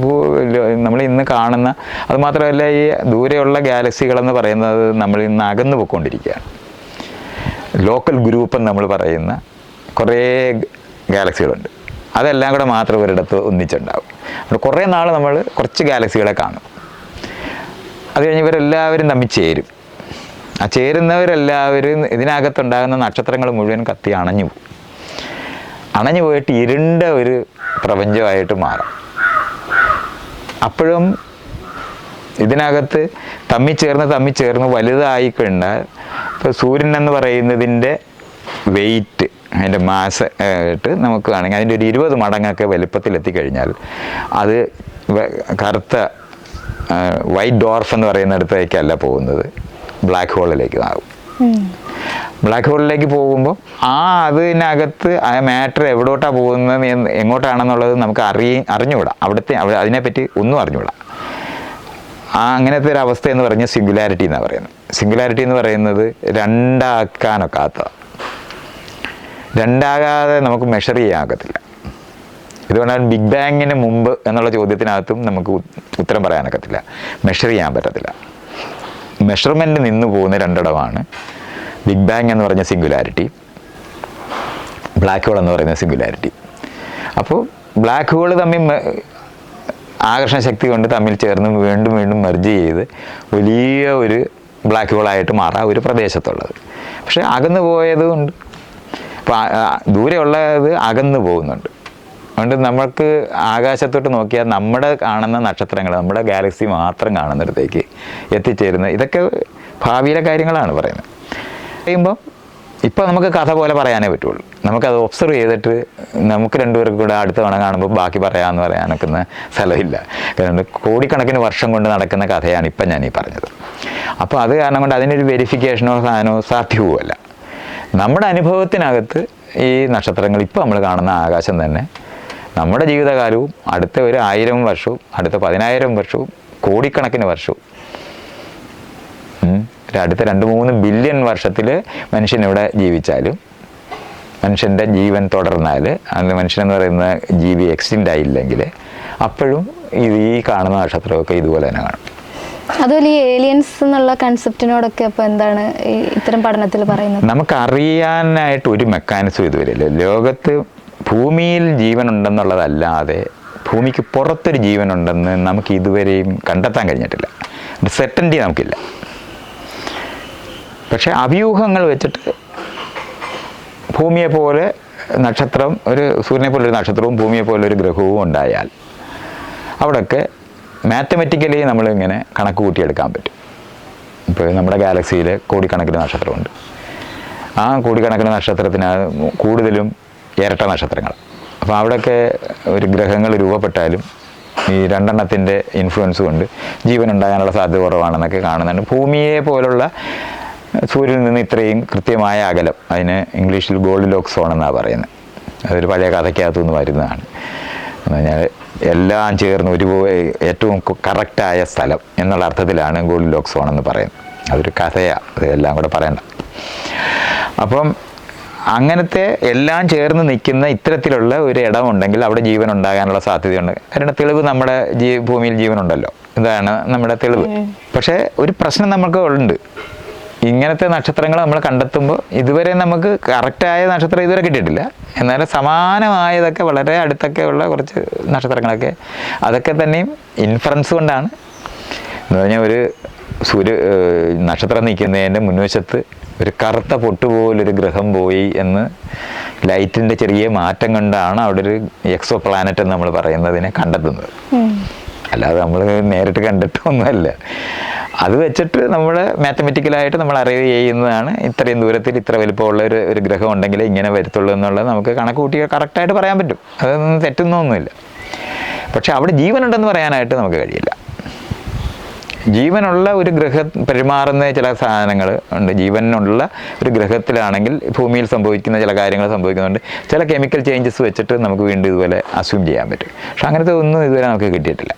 നമ്മൾ ഇന്ന് കാണുന്ന, അതുമാത്രമല്ല ഈ ദൂരെയുള്ള ഗാലക്സികളെന്ന് പറയുന്നത് നമ്മൾ ഇന്ന് അകന്നു പോയിക്കൊണ്ടിരിക്കുകയാണ്. ലോക്കൽ ഗ്രൂപ്പ് എന്ന് നമ്മൾ പറയുന്ന കുറേ ഗാലക്സികളുണ്ട്. അതെല്ലാം കൂടെ മാത്രം ഒരിടത്ത് ഒന്നിച്ചുണ്ടാവും. അപ്പോൾ കുറേ നാൾ നമ്മൾ കുറച്ച് ഗാലക്സികളെ കാണും. അത് കഴിഞ്ഞ് ഇവരെല്ലാവരും തമ്മിൽ ചേരും. ആ ചേരുന്നവരെല്ലാവരും ഇതിനകത്തുണ്ടാകുന്ന നക്ഷത്രങ്ങൾ മുഴുവൻ കത്തി അണഞ്ഞു പോകും. അണഞ്ഞു പോയിട്ട് ഇരുണ്ട ഒരു പ്രപഞ്ചമായിട്ട് മാറാം. അപ്പോഴും ഇതിനകത്ത് തമ്മിൽ ചേർന്ന് വലുതായി കഴിഞ്ഞാൽ, ഇപ്പോൾ സൂര്യൻ എന്ന് പറയുന്നതിൻ്റെ വെയിറ്റ്, അതിൻ്റെ മാസ് ആയിട്ട് നമുക്ക് വേണമെങ്കിൽ അതിൻ്റെ ഒരു 20 മടങ്ങൊക്കെ വലുപ്പത്തിലെത്തിക്കഴിഞ്ഞാൽ അത് കറുത്ത വൈറ്റ് ഡോർഫ് എന്ന് പറയുന്നിടത്തേക്കല്ല പോകുന്നത്, ബ്ലാക്ക് ഹോളിലേക്ക് ആകും. ബ്ലാക്ക് ഹോളിലേക്ക് പോകുമ്പോൾ അതിനകത്ത് ആ മാറ്റർ എവിടോട്ടാണ് പോകുന്നത്, എങ്ങോട്ടാണെന്നുള്ളത് നമുക്ക് അറിഞ്ഞുകൂടാ. അതിനെപ്പറ്റി ഒന്നും അറിഞ്ഞുകൂടാ. അങ്ങനത്തെ ഒരു അവസ്ഥ എന്ന് പറഞ്ഞാൽ സിംഗുലാരിറ്റി എന്നാണ് പറയുന്നത്. സിംഗുലാരിറ്റി എന്ന് പറയുന്നത് രണ്ടാക്കാനൊക്കാത്തതാണ്. രണ്ടാകാതെ നമുക്ക് മെഷർ ചെയ്യാനൊക്കത്തില്ല. ഇതുകൊണ്ടാണ് ബിഗ് ബാങ്ങിന് മുമ്പ് എന്നുള്ള ചോദ്യത്തിനകത്തും നമുക്ക് ഉത്തരം പറയാനൊക്കത്തില്ല, മെഷർ ചെയ്യാൻ പറ്റത്തില്ല. മെഷർമെൻറ്റ് നിന്ന് പോകുന്ന രണ്ടിടമാണ് ബിഗ് ബാങ് എന്ന് പറഞ്ഞ സിംഗുലാരിറ്റി, ബ്ലാക്ക് ഹോൾ എന്ന് പറയുന്ന സിംഗുലാരിറ്റി. അപ്പോൾ ബ്ലാക്ക് ഹോൾ തമ്മിൽ ആകർഷണ ശക്തി കൊണ്ട് തമ്മിൽ ചേർന്ന് വീണ്ടും വീണ്ടും മെർജ് ചെയ്ത് വലിയ ഒരു ബ്ലാക്ക് ഹോളായിട്ട് മാറാം ഒരു പ്രദേശത്തുള്ളത്. പക്ഷേ അകന്നു പോയതുകൊണ്ട്, ഇപ്പോൾ ദൂരെയുള്ളത് അകന്നു പോകുന്നുണ്ട്. അതുകൊണ്ട് നമ്മൾക്ക് ആകാശത്തോട്ട് നോക്കിയാൽ നമ്മുടെ കാണുന്ന നക്ഷത്രങ്ങൾ, നമ്മുടെ ഗാലക്സി മാത്രം കാണുന്നിടത്തേക്ക് എത്തിച്ചേരുന്ന, ഇതൊക്കെ ഭാവിയിലെ കാര്യങ്ങളാണ് പറയുന്നത്. പറയുമ്പോൾ ഇപ്പോൾ നമുക്ക് കഥ പോലെ പറയാനേ പറ്റുള്ളൂ. നമുക്കത് ഒബ്സർവ് ചെയ്തിട്ട് നമുക്ക് രണ്ടുപേർക്കും കൂടെ അടുത്ത തവണ കാണുമ്പോൾ ബാക്കി പറയാമെന്ന് പറയാനൊക്കുന്ന സ്ഥലമില്ല. കാരണം കോടിക്കണക്കിന് വർഷം കൊണ്ട് നടക്കുന്ന കഥയാണ് ഇപ്പം ഞാൻ ഈ പറഞ്ഞത്. അപ്പോൾ അത് കാരണം കൊണ്ട് അതിനൊരു വെരിഫിക്കേഷനോ സാധനമോ സാധ്യവുമല്ല. നമ്മുടെ അനുഭവത്തിനകത്ത് ഈ നക്ഷത്രങ്ങൾ, ഇപ്പോൾ നമ്മൾ കാണുന്ന ആകാശം തന്നെ നമ്മുടെ ജീവിതകാലവും അടുത്ത ഒരു 1000 വർഷവും അടുത്ത 10,000 വർഷവും കോടിക്കണക്കിന് വർഷവും അടുത്ത 2-3 ബില്യൺ വർഷത്തിൽ മനുഷ്യനിവിടെ ജീവിച്ചാലും, മനുഷ്യൻ്റെ ജീവൻ തുടർന്നാൽ, അതിൽ മനുഷ്യനെന്ന് പറയുന്ന ജീവി എക്സ്റ്റെൻഡ് ആയില്ലെങ്കിൽ അപ്പോഴും ഈ കാണുന്ന നക്ഷത്രമൊക്കെ ഇതുപോലെ തന്നെ കാണും. അതുപോലെ ഈ ഏലിയൻസ് എന്നുള്ള കൺസെപ്റ്റിനോടൊക്കെ അപ്പോൾ എന്താണ് ഈ ഇത്തരം പഠനത്തിൽ പറയുന്നത്? നമുക്കറിയാനായിട്ട് ഒരു മെക്കാനിസം ഇതുവരെയില്ല. ലോകത്ത് ഭൂമിയിൽ ജീവനുണ്ടെന്നുള്ളതല്ലാതെ ഭൂമിക്ക് പുറത്തൊരു ജീവനുണ്ടെന്ന് നമുക്ക് ഇതുവരെയും കണ്ടെത്താൻ കഴിഞ്ഞിട്ടില്ല. ഒരു സെർട്ടൻറ്റി നമുക്കില്ല. പക്ഷേ അഭ്യൂഹങ്ങൾ വെച്ചിട്ട് ഭൂമിയെ പോലെ നക്ഷത്രം, ഒരു സൂര്യനെ പോലൊരു നക്ഷത്രവും ഭൂമിയെ പോലൊരു ഗ്രഹവും ഉണ്ടായാൽ അവിടെയൊക്കെ മാത്തമെറ്റിക്കലി നമ്മളിങ്ങനെ കണക്ക് കൂട്ടിയെടുക്കാൻ പറ്റും. ഇപ്പോൾ നമ്മുടെ ഗാലക്സിയിൽ കോടിക്കണക്കിന് നക്ഷത്രമുണ്ട്. ആ കോടിക്കണക്കിന് നക്ഷത്രത്തിന് കൂടുതലും ഇരട്ട നക്ഷത്രങ്ങൾ. അപ്പോൾ അവിടെയൊക്കെ ഒരു ഗ്രഹങ്ങൾ രൂപപ്പെട്ടാലും ഈ രണ്ടെണ്ണത്തിൻ്റെ ഇൻഫ്ലുവൻസ് കൊണ്ട് ജീവൻ ഉണ്ടാകാനുള്ള സാധ്യത കുറവാണെന്നൊക്കെ കാണുന്നുണ്ട്. ഭൂമിയെ പോലുള്ള സൂര്യനിൽ നിന്ന് ഇത്രയും കൃത്യമായ അകലം, അതിന് ഇംഗ്ലീഷിൽ ഗോൾഡിലോക്സ് സോൺ എന്നാണ് പറയുന്നത്. അതൊരു പഴയ കഥയ്ക്കകത്തുനിന്ന് വരുന്നതാണ്. എന്ന് പറഞ്ഞാൽ എല്ലാം ചേർന്ന് ഏറ്റവും കറക്റ്റായ സ്ഥലം എന്നുള്ള അർത്ഥത്തിലാണ് ഗോൾഡിലോക്സ് സോൺ എന്ന് പറയുന്നത്. അതൊരു കഥയാണ്, അതെല്ലാം കൂടെ പറയണ്ട. അപ്പം അങ്ങനത്തെ എല്ലാം ചേർന്ന് നിൽക്കുന്ന ഇത്തരത്തിലുള്ള ഒരു ഇടമുണ്ടെങ്കിൽ അവിടെ ജീവൻ ഉണ്ടാകാനുള്ള സാധ്യതയുണ്ട്. അതിൻ്റെ തെളിവ് നമ്മുടെ ഭൂമിയിൽ ജീവനുണ്ടല്ലോ, ഇതാണ് നമ്മുടെ തെളിവ്. പക്ഷേ ഒരു പ്രശ്നം നമുക്ക് ഉണ്ട്. ഇങ്ങനത്തെ നക്ഷത്രങ്ങൾ നമ്മൾ കണ്ടെത്തുമ്പോൾ ഇതുവരെ നമുക്ക് കറക്റ്റായ നക്ഷത്രം ഇതുവരെ കിട്ടിയിട്ടില്ല. എന്നാലും സമാനമായതൊക്കെ വളരെ അടുത്തൊക്കെ ഉള്ള കുറച്ച് നക്ഷത്രങ്ങളൊക്കെ, അതൊക്കെ തന്നെയും ഇൻഫറൻസ് കൊണ്ടാണ്. എന്ന് പറഞ്ഞാൽ ഒരു നക്ഷത്രം നിൽക്കുന്നതിൻ്റെ മുൻവശത്ത് ഒരു കറുത്ത പൊട്ടുപോലൊരു ഗ്രഹം പോയി എന്ന് ലൈറ്റിൻ്റെ ചെറിയ മാറ്റം കൊണ്ടാണ് അവിടെ ഒരു എക്സോ പ്ലാനറ്റ് എന്ന് നമ്മൾ പറയുന്നതിനെ കണ്ടെത്തുന്നത്. അല്ലാതെ നമ്മൾ നേരിട്ട് കണ്ടിട്ടൊന്നുമല്ല. അത് വെച്ചിട്ട് നമ്മൾ മാത്തമെറ്റിക്കലായിട്ട് നമ്മൾ അറിവ് ചെയ്യുന്നതാണ് ഇത്രയും ദൂരത്തിൽ ഇത്ര വലിപ്പമുള്ള ഒരു ഗ്രഹം ഉണ്ടെങ്കിൽ ഇങ്ങനെ വരത്തുള്ളൂ എന്നുള്ളത് നമുക്ക് കണക്ക് കൂട്ടി കറക്റ്റായിട്ട് പറയാൻ പറ്റും. അതൊന്നും തെറ്റുന്നൊന്നുമില്ല. പക്ഷെ അവിടെ ജീവനുണ്ടെന്ന് പറയാനായിട്ട് നമുക്ക് കഴിയില്ല. ജീവനുള്ള ഒരു പെരുമാറുന്ന ചില സാധനങ്ങൾ ഉണ്ട്. ജീവനുള്ള ഒരു ഗ്രഹത്തിലാണെങ്കിൽ ഭൂമിയിൽ സംഭവിക്കുന്ന ചില കാര്യങ്ങൾ സംഭവിക്കുന്നുണ്ട്. ചില കെമിക്കൽ ചേഞ്ചസ് വെച്ചിട്ട് നമുക്ക് വീണ്ടും ഇതുപോലെ അസ്യൂം ചെയ്യാൻ പറ്റും. പക്ഷെ അങ്ങനത്തെ ഒന്നും ഇതുവരെ നമുക്ക് കിട്ടിയിട്ടില്ല.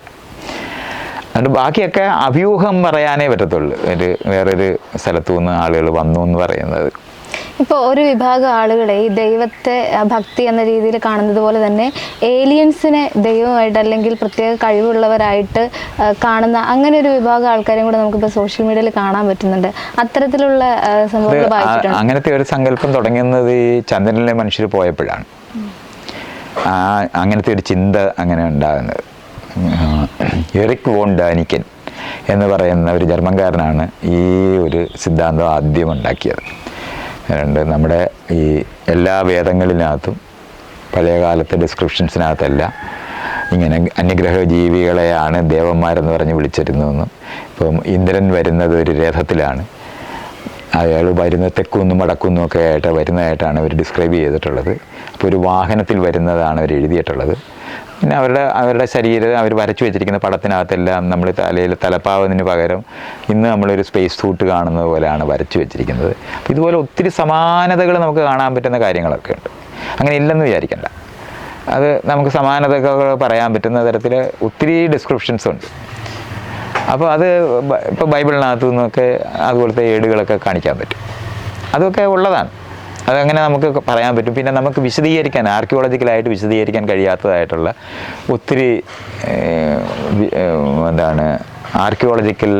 അതുകൊണ്ട് ബാക്കിയൊക്കെ അഭ്യൂഹം പറയാനേ പറ്റത്തുള്ളൂ. വേറൊരു സ്ഥലത്തു നിന്ന് ആളുകൾ വന്നു എന്ന് പറയുന്നത്. ഇപ്പോൾ ഒരു വിഭാഗം ആളുകളെ ഈ ദൈവത്തെ ഭക്തി എന്ന രീതിയിൽ കാണുന്നത് പോലെ തന്നെ ഏലിയൻസിനെ ദൈവമായിട്ട് അല്ലെങ്കിൽ പ്രത്യേക കഴിവുള്ളവരായിട്ട് കാണുന്ന അങ്ങനെ ഒരു വിഭാഗം ആൾക്കാരെയും കൂടെ നമുക്കിപ്പോൾ സോഷ്യൽ മീഡിയയിൽ കാണാൻ പറ്റുന്നുണ്ട്. അത്തരത്തിലുള്ള സംഭവങ്ങൾ വായിച്ചിട്ടുണ്ട്. അങ്ങനത്തെ ഒരു സങ്കല്പം തുടങ്ങുന്നത് ഈ ചന്ദ്രനിലെ മനുഷ്യർ പോയപ്പോഴാണ് അങ്ങനത്തെ ഒരു ചിന്ത അങ്ങനെ ഉണ്ടാകുന്നത്. എറിക് വോൺ ഡാനിക്കൻ എന്ന് പറയുന്ന ഒരു ജർമ്മൻകാരനാണ് ഈ ഒരു സിദ്ധാന്തം ആദ്യം ഉണ്ടാക്കിയത്. നമ്മുടെ ഈ എല്ലാ വേദങ്ങളിനകത്തും പഴയകാലത്തെ ഡിസ്ക്രിപ്ഷൻസിനകത്തെല്ലാം ഇങ്ങനെ അന്യഗ്രഹ ജീവികളെയാണ് ദേവന്മാരെന്ന് പറഞ്ഞ് വിളിച്ചിരുന്നതെന്നും ഇപ്പം ഇന്ദ്രൻ വരുന്നത് ഒരു രഥത്തിലാണ്, അയാൾ വരുന്ന തെക്കുന്നും വടക്കുന്നും ഒക്കെ ആയിട്ട് വരുന്നതായിട്ടാണ് അവർ ഡിസ്ക്രൈബ് ചെയ്തിട്ടുള്ളത്. അപ്പോൾ ഒരു വാഹനത്തിൽ വരുന്നതാണ് അവർ എഴുതിയിട്ടുള്ളത്. പിന്നെ അവരുടെ ശരീരം അവർ വരച്ചു വെച്ചിരിക്കുന്ന പടത്തിനകത്തെല്ലാം നമ്മൾ തലപ്പാവതിന് പകരം ഇന്ന് നമ്മളൊരു സ്പേസ് സൂട്ട് കാണുന്നത് പോലെയാണ് വരച്ചു വെച്ചിരിക്കുന്നത്. അപ്പോൾ ഇതുപോലെ ഒത്തിരി സമാനതകൾ നമുക്ക് കാണാൻ പറ്റുന്ന കാര്യങ്ങളൊക്കെ ഉണ്ട്. അങ്ങനെ ഇല്ലെന്ന് വിചാരിക്കണ്ട, അത് നമുക്ക് സമാനതകൾ പറയാൻ പറ്റുന്ന തരത്തിൽ ഒത്തിരി ഡിസ്ക്രിപ്ഷൻസ് ഉണ്ട്. അപ്പോൾ അത് ഇപ്പോൾ ബൈബിളിനകത്തു നിന്നൊക്കെ അതുപോലത്തെ ഏടുകളൊക്കെ കാണിക്കാൻ പറ്റും. അതൊക്കെ ഉള്ളതാണ്, അതങ്ങനെ നമുക്ക് പറയാൻ പറ്റും. പിന്നെ നമുക്ക് വിശദീകരിക്കാൻ ആർക്കിയോളജിക്കലായിട്ട് വിശദീകരിക്കാൻ കഴിയാത്തതായിട്ടുള്ള ഒത്തിരി ആർക്കിയോളജിക്കൽ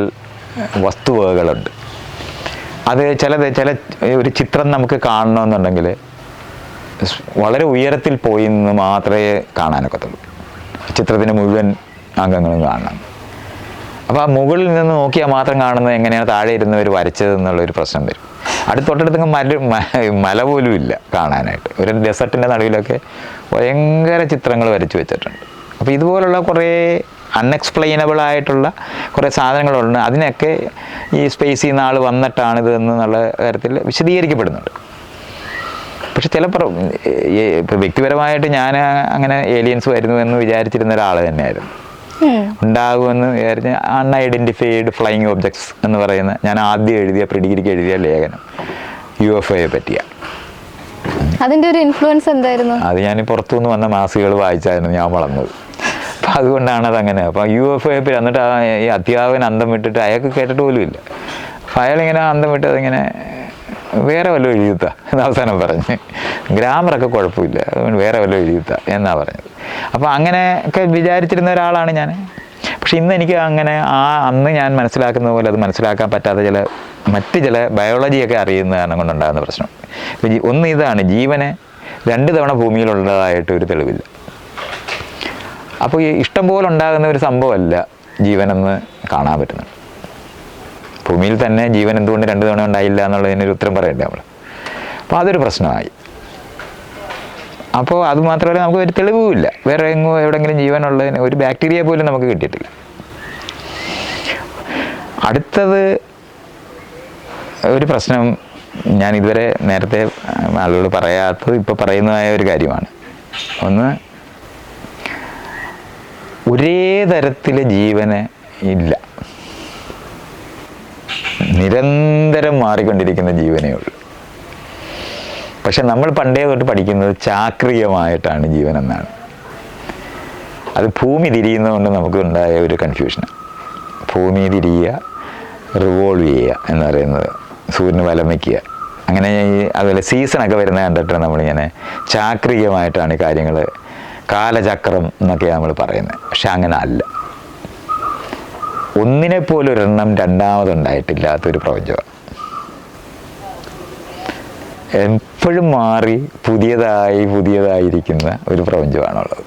വസ്തുവകകളുണ്ട്. അത് ചില ഒരു ചിത്രം നമുക്ക് കാണണമെന്നുണ്ടെങ്കിൽ വളരെ ഉയരത്തിൽ പോയി നിന്ന് മാത്രമേ കാണാനൊക്കത്തുള്ളൂ. ചിത്രത്തിൻ്റെ മുഴുവൻ അംഗങ്ങളും കാണണം. അപ്പോൾ ആ മുകളിൽ നിന്ന് നോക്കിയാൽ മാത്രം കാണുന്നത് എങ്ങനെയാണ് താഴെ ഇരുന്നവർ വരച്ചതെന്നുള്ളൊരു പ്രശ്നം വരും. തൊട്ടടുത്തൊക്കെ മല പോലും ഇല്ല കാണാനായിട്ട്. ഒരു ഡെസർട്ടിൻ്റെ നടുവിലൊക്കെ ഭയങ്കര ചിത്രങ്ങൾ വരച്ചു വെച്ചിട്ടുണ്ട്. അപ്പോൾ ഇതുപോലുള്ള കുറേ അൺഎക്സ്പ്ലെയിനബിൾ ആയിട്ടുള്ള കുറേ സാധനങ്ങളുണ്ട്. അതിനൊക്കെ ഈ സ്പേസിൽ നിന്ന് ആൾ വന്നിട്ടാണിത് എന്നുള്ള കാര്യത്തിൽ വിശദീകരിക്കപ്പെടുന്നുണ്ട്. പക്ഷെ ഇപ്പോൾ വ്യക്തിപരമായിട്ട് ഞാൻ അങ്ങനെ ഏലിയൻസ് വരുന്നു എന്ന് വിചാരിച്ചിരുന്ന ഒരാൾ തന്നെയായിരുന്നു. ഉണ്ടാകുമെന്ന് വിചാരിച്ച് അൺഐഡൻറ്റിഫൈഡ് ഫ്ലൈയിങ് ഒബ്ജക്ട്സ് എന്ന് പറയുന്ന ഞാൻ ആദ്യം എഴുതിയ പ്രീഡിഗ്രിക്ക് എഴുതിയ ലേഖനം UFOയെ പറ്റിയാണ്. അതിൻ്റെ ഒരു ഇൻഫ്ലുവൻസ് എന്തായിരുന്നു? അത് ഞാൻ പുറത്തുനിന്ന് വന്ന മാസികകൾ വായിച്ചായിരുന്നു ഞാൻ വളർന്നത്. അപ്പം അതുകൊണ്ടാണ് അതങ്ങനെ. അപ്പോൾ UFOയെ പറ്റി എന്നിട്ട് ഈ അധ്യാപകൻ അന്തം വിട്ടിട്ട് അയാൾക്ക് കേട്ടിട്ട് പോലും ഇല്ല. അപ്പം അയാളിങ്ങനെ അന്തം വിട്ടത് ഇങ്ങനെ വേറെ വല്ലതും എഴുതിത്താ എന്ന് അവസാനം പറഞ്ഞ്, ഗ്രാമറൊക്കെ കുഴപ്പമില്ല, അതുകൊണ്ട് വേറെ വല്ലതും എഴുതിത്താ എന്നാണ് പറഞ്ഞത്. അപ്പോൾ അങ്ങനെയൊക്കെ വിചാരിച്ചിരുന്ന ഒരാളാണ് ഞാൻ. പക്ഷെ ഇന്ന് എനിക്ക് അങ്ങനെ അന്ന് ഞാൻ മനസ്സിലാക്കുന്ന പോലെ അത് മനസ്സിലാക്കാൻ പറ്റാത്ത മറ്റ് ചില ബയോളജിയൊക്കെ അറിയുന്ന കാരണം കൊണ്ടുണ്ടാകുന്ന പ്രശ്നം. ഒന്ന് ഇതാണ്, ജീവനെ 2 തവണ ഭൂമിയിലുള്ളതായിട്ട് ഒരു തെളിവില്ല. അപ്പോൾ ഈ ഇഷ്ടം പോലെ ഉണ്ടാകുന്ന ഒരു സംഭവമല്ല ജീവനെന്ന് കാണാൻ പറ്റുന്നത്. ഭൂമിയിൽ തന്നെ ജീവൻ എന്തുകൊണ്ട് 2 തവണ ഉണ്ടായില്ല എന്നുള്ളതിനൊരു ഉത്തരം പറയണ്ടേ നമ്മൾ. അപ്പോൾ അതൊരു പ്രശ്നമായി. അപ്പോൾ അത് മാത്രമല്ല, നമുക്ക് ഒരു തെളിവുമില്ല വേറെ എവിടെയെങ്കിലും ജീവനുള്ളതിന്. ഒരു ബാക്ടീരിയ പോലും നമുക്ക് കിട്ടിയിട്ടില്ല. അടുത്തത് ഒരു പ്രശ്നം ഞാൻ ഇതുവരെ നേരത്തെ ആളുകൾ പറയാത്തത് ഇപ്പോൾ പറയുന്നതായ ഒരു കാര്യമാണ്. ഒന്ന്, ഒരേ തരത്തിലെ ജീവന് ഇല്ല, നിരന്തരം മാറിക്കൊണ്ടിരിക്കുന്ന ജീവനേ ഉള്ളൂ. പക്ഷെ നമ്മൾ പണ്ടേ തൊട്ട് പഠിക്കുന്നത് ചാക്രികമായിട്ടാണ് ജീവൻ എന്നാണ്. അത് ഭൂമി തിരിയുന്നതുകൊണ്ട് നമുക്ക് ഉണ്ടായ ഒരു കൺഫ്യൂഷനാണ്. ഭൂമി തിരിയുക, റിവോൾവ് ചെയ്യുക എന്ന് പറയുന്നത്, സൂര്യന് വലം വയ്ക്കുക, അങ്ങനെ അതുപോലെ സീസണൊക്കെ വരുന്ന കണ്ടിട്ട് നമ്മളിങ്ങനെ ചാക്രികമായിട്ടാണ് ഈ കാര്യങ്ങൾ, കാലചക്രം എന്നൊക്കെയാണ് നമ്മൾ പറയുന്നത്. പക്ഷെ അങ്ങനെ അല്ല. ഒന്നിനെപ്പോലും ഒരെണ്ണം രണ്ടാമതുണ്ടായിട്ടില്ലാത്തൊരു പ്രപഞ്ചമാണ്. എപ്പോഴും മാറി പുതിയതായിരിക്കുന്ന ഒരു പ്രപഞ്ചമാണുള്ളത്.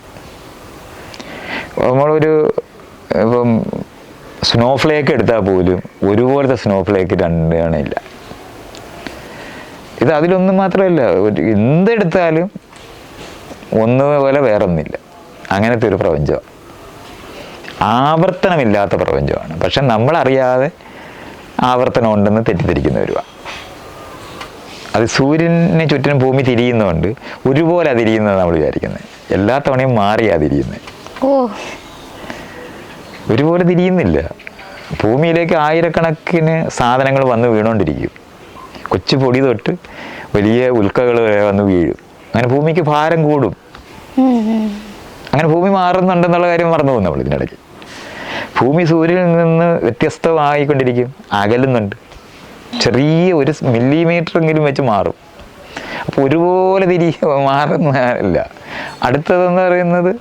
നമ്മളൊരു ഇപ്പം സ്നോഫ്ലേക്ക് എടുത്താൽ പോലും ഒരുപോലത്തെ സ്നോഫ്ലേക്ക് 2 ഇല്ല. ഇത് അതിലൊന്നും മാത്രമല്ല, എന്തെടുത്താലും ഒന്നുപോലെ വേറൊന്നില്ല. അങ്ങനത്തെ ഒരു പ്രപഞ്ചമാണ്. ആവർത്തനമില്ലാത്ത പ്രപഞ്ചമാണ്. പക്ഷെ നമ്മളറിയാതെ ആവർത്തനം ഉണ്ടെന്ന് തെറ്റിദ്ധരിക്കുന്നവരുമാണ്. അത് സൂര്യനെ ചുറ്റിനും ഭൂമി തിരിയുന്നതുകൊണ്ട് ഒരുപോലെ തിരിയുന്നത് നമ്മൾ വിചാരിക്കുന്നത്. എല്ലാ തവണയും മാറിയാ തിരിയുന്നത്. ഒരുപോലെ തിരിയുന്നില്ല. ഭൂമിയിലേക്ക് ആയിരക്കണക്കിന് സാധനങ്ങൾ വന്ന് വീണുകൊണ്ടിരിക്കും. കൊച്ചു പൊടി തൊട്ട് വലിയ ഉൽക്കകൾ വരെ വന്ന് വീഴും. അങ്ങനെ ഭൂമിക്ക് ഭാരം കൂടും. അങ്ങനെ ഭൂമി മാറുന്നുണ്ടെന്നുള്ള കാര്യം മറന്നു പോകും നമ്മൾ ഇതിനിടയ്ക്ക്. ഭൂമി സൂര്യനിൽ നിന്ന് വ്യത്യസ്തമായിക്കൊണ്ടിരിക്കും, അകലുന്നുണ്ട്. ചെറിയ ഒരു മില്ലിമീറ്ററെങ്കിലും വെച്ച് മാറും. അപ്പോൾ ഒരുപോലെ മാറുന്നതല്ല. അടുത്തതെന്ന് പറയുന്നത്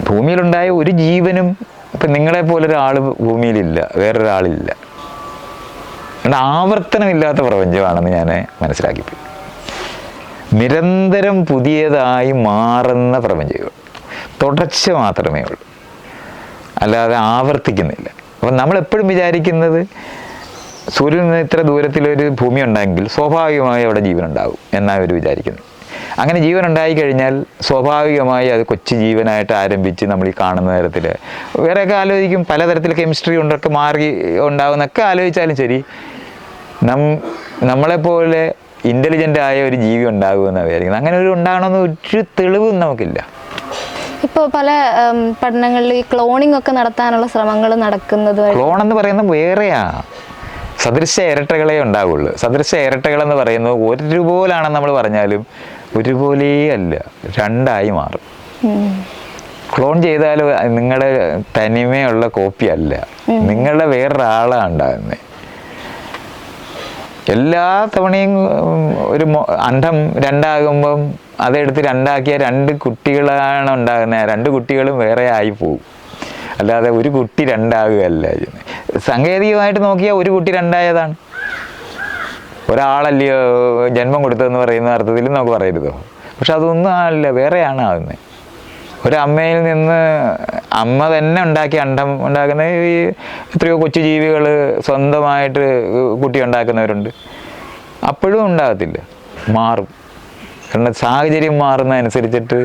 ഭൂമിയിലുണ്ടായ ഒരു ജീവനും ഇപ്പം നിങ്ങളെപ്പോലൊരാൾ ഭൂമിയിലില്ല, വേറൊരാളില്ല. അതുകൊണ്ട് ആവർത്തനമില്ലാത്ത പ്രപഞ്ചമാണെന്ന് ഞാൻ മനസ്സിലാക്കിപ്പോയി. നിരന്തരം പുതിയതായി മാറുന്ന പ്രപഞ്ചങ്ങൾ, തുടർച്ച മാത്രമേ ഉള്ളൂ, അല്ലാതെ ആവർത്തിക്കുന്നില്ല. അപ്പം നമ്മളെപ്പോഴും വിചാരിക്കുന്നത് സൂര്യനിൽ നിന്ന് ഇത്ര ദൂരത്തിലൊരു ഭൂമി ഉണ്ടെങ്കിൽ സ്വാഭാവികമായി അവിടെ ജീവനുണ്ടാകും എന്നാണ് അവർ വിചാരിക്കുന്നത്. അങ്ങനെ ജീവൻ ഉണ്ടായിക്കഴിഞ്ഞാൽ സ്വാഭാവികമായി അത് കൊച്ചു ജീവനായിട്ട് ആരംഭിച്ച് നമ്മൾ ഈ കാണുന്ന തരത്തിൽ വേറെയൊക്കെ ആലോചിക്കും, പലതരത്തിൽ കെമിസ്ട്രി കൊണ്ടൊക്കെ മാറി ഉണ്ടാകുന്നൊക്കെ ആലോചിച്ചാലും ശരി, നമ്മളെപ്പോലെ ഇൻ്റലിജൻ്റ് ആയ ഒരു ജീവി ഉണ്ടാകുമെന്നാണ് വിചാരിക്കുന്നത്. അങ്ങനെ ഒരു ഉണ്ടാകണമെന്ന് ഒരു തെളിവും നമുക്കില്ല. ഇപ്പോൾ പല പഠനങ്ങളിൽ ഈ ക്ലോണിംഗ് ഒക്കെ നടത്താനുള്ള ശ്രമങ്ങൾ നടക്കുന്നത്. ക്ലോൺ എന്ന് പറയുന്നത് വേറെയാ, സദൃശ ഇരട്ടകളെ ഉണ്ടാവുള്ളൂ. സദൃശ ഇരട്ടകളെന്ന് പറയുന്നത് ഒരുപോലാണെന്ന് നമ്മൾ പറഞ്ഞാലും ഒരുപോലെ അല്ല, രണ്ടായി മാറും. ക്ലോൺ ചെയ്താൽ നിങ്ങളുടെ തനിമയുള്ള കോപ്പി അല്ല, നിങ്ങളുടെ വേറൊരാളാണ് ഉണ്ടാകുന്നത്. എല്ലാ തവണയും ഒരു അണ്ഡം രണ്ടാകുമ്പം അതെടുത്ത് രണ്ടാക്കിയാൽ 2 കുട്ടികളാണ് ഉണ്ടാകുന്നത്. 2 കുട്ടികളും വേറെ ആയി പോകും, അല്ലാതെ ഒരു കുട്ടി രണ്ടാകുകയല്ല. സാങ്കേതികമായിട്ട് നോക്കിയാൽ ഒരു കുട്ടി രണ്ടായതാണ്. ഒരാളല്ലയോ ജന്മം കൊടുത്തതെന്ന് പറയുന്ന അർത്ഥത്തിൽ നമുക്ക് പറയരുതോ? പക്ഷെ അതൊന്നും അല്ല, വേറെയാണ് ആകുന്നത്. ഒരമ്മയിൽ നിന്ന് അമ്മ തന്നെ ഉണ്ടാക്കിയ അണ്ഡം ഉണ്ടാക്കുന്ന ഈ എത്രയോ കൊച്ചു ജീവികൾ സ്വന്തമായിട്ട് കുട്ടി ഉണ്ടാക്കുന്നവരുണ്ട്. അപ്പോഴും ഉണ്ടാകത്തില്ല, മാറും. കാരണം സാഹചര്യം മാറുന്നതനുസരിച്ചിട്ട്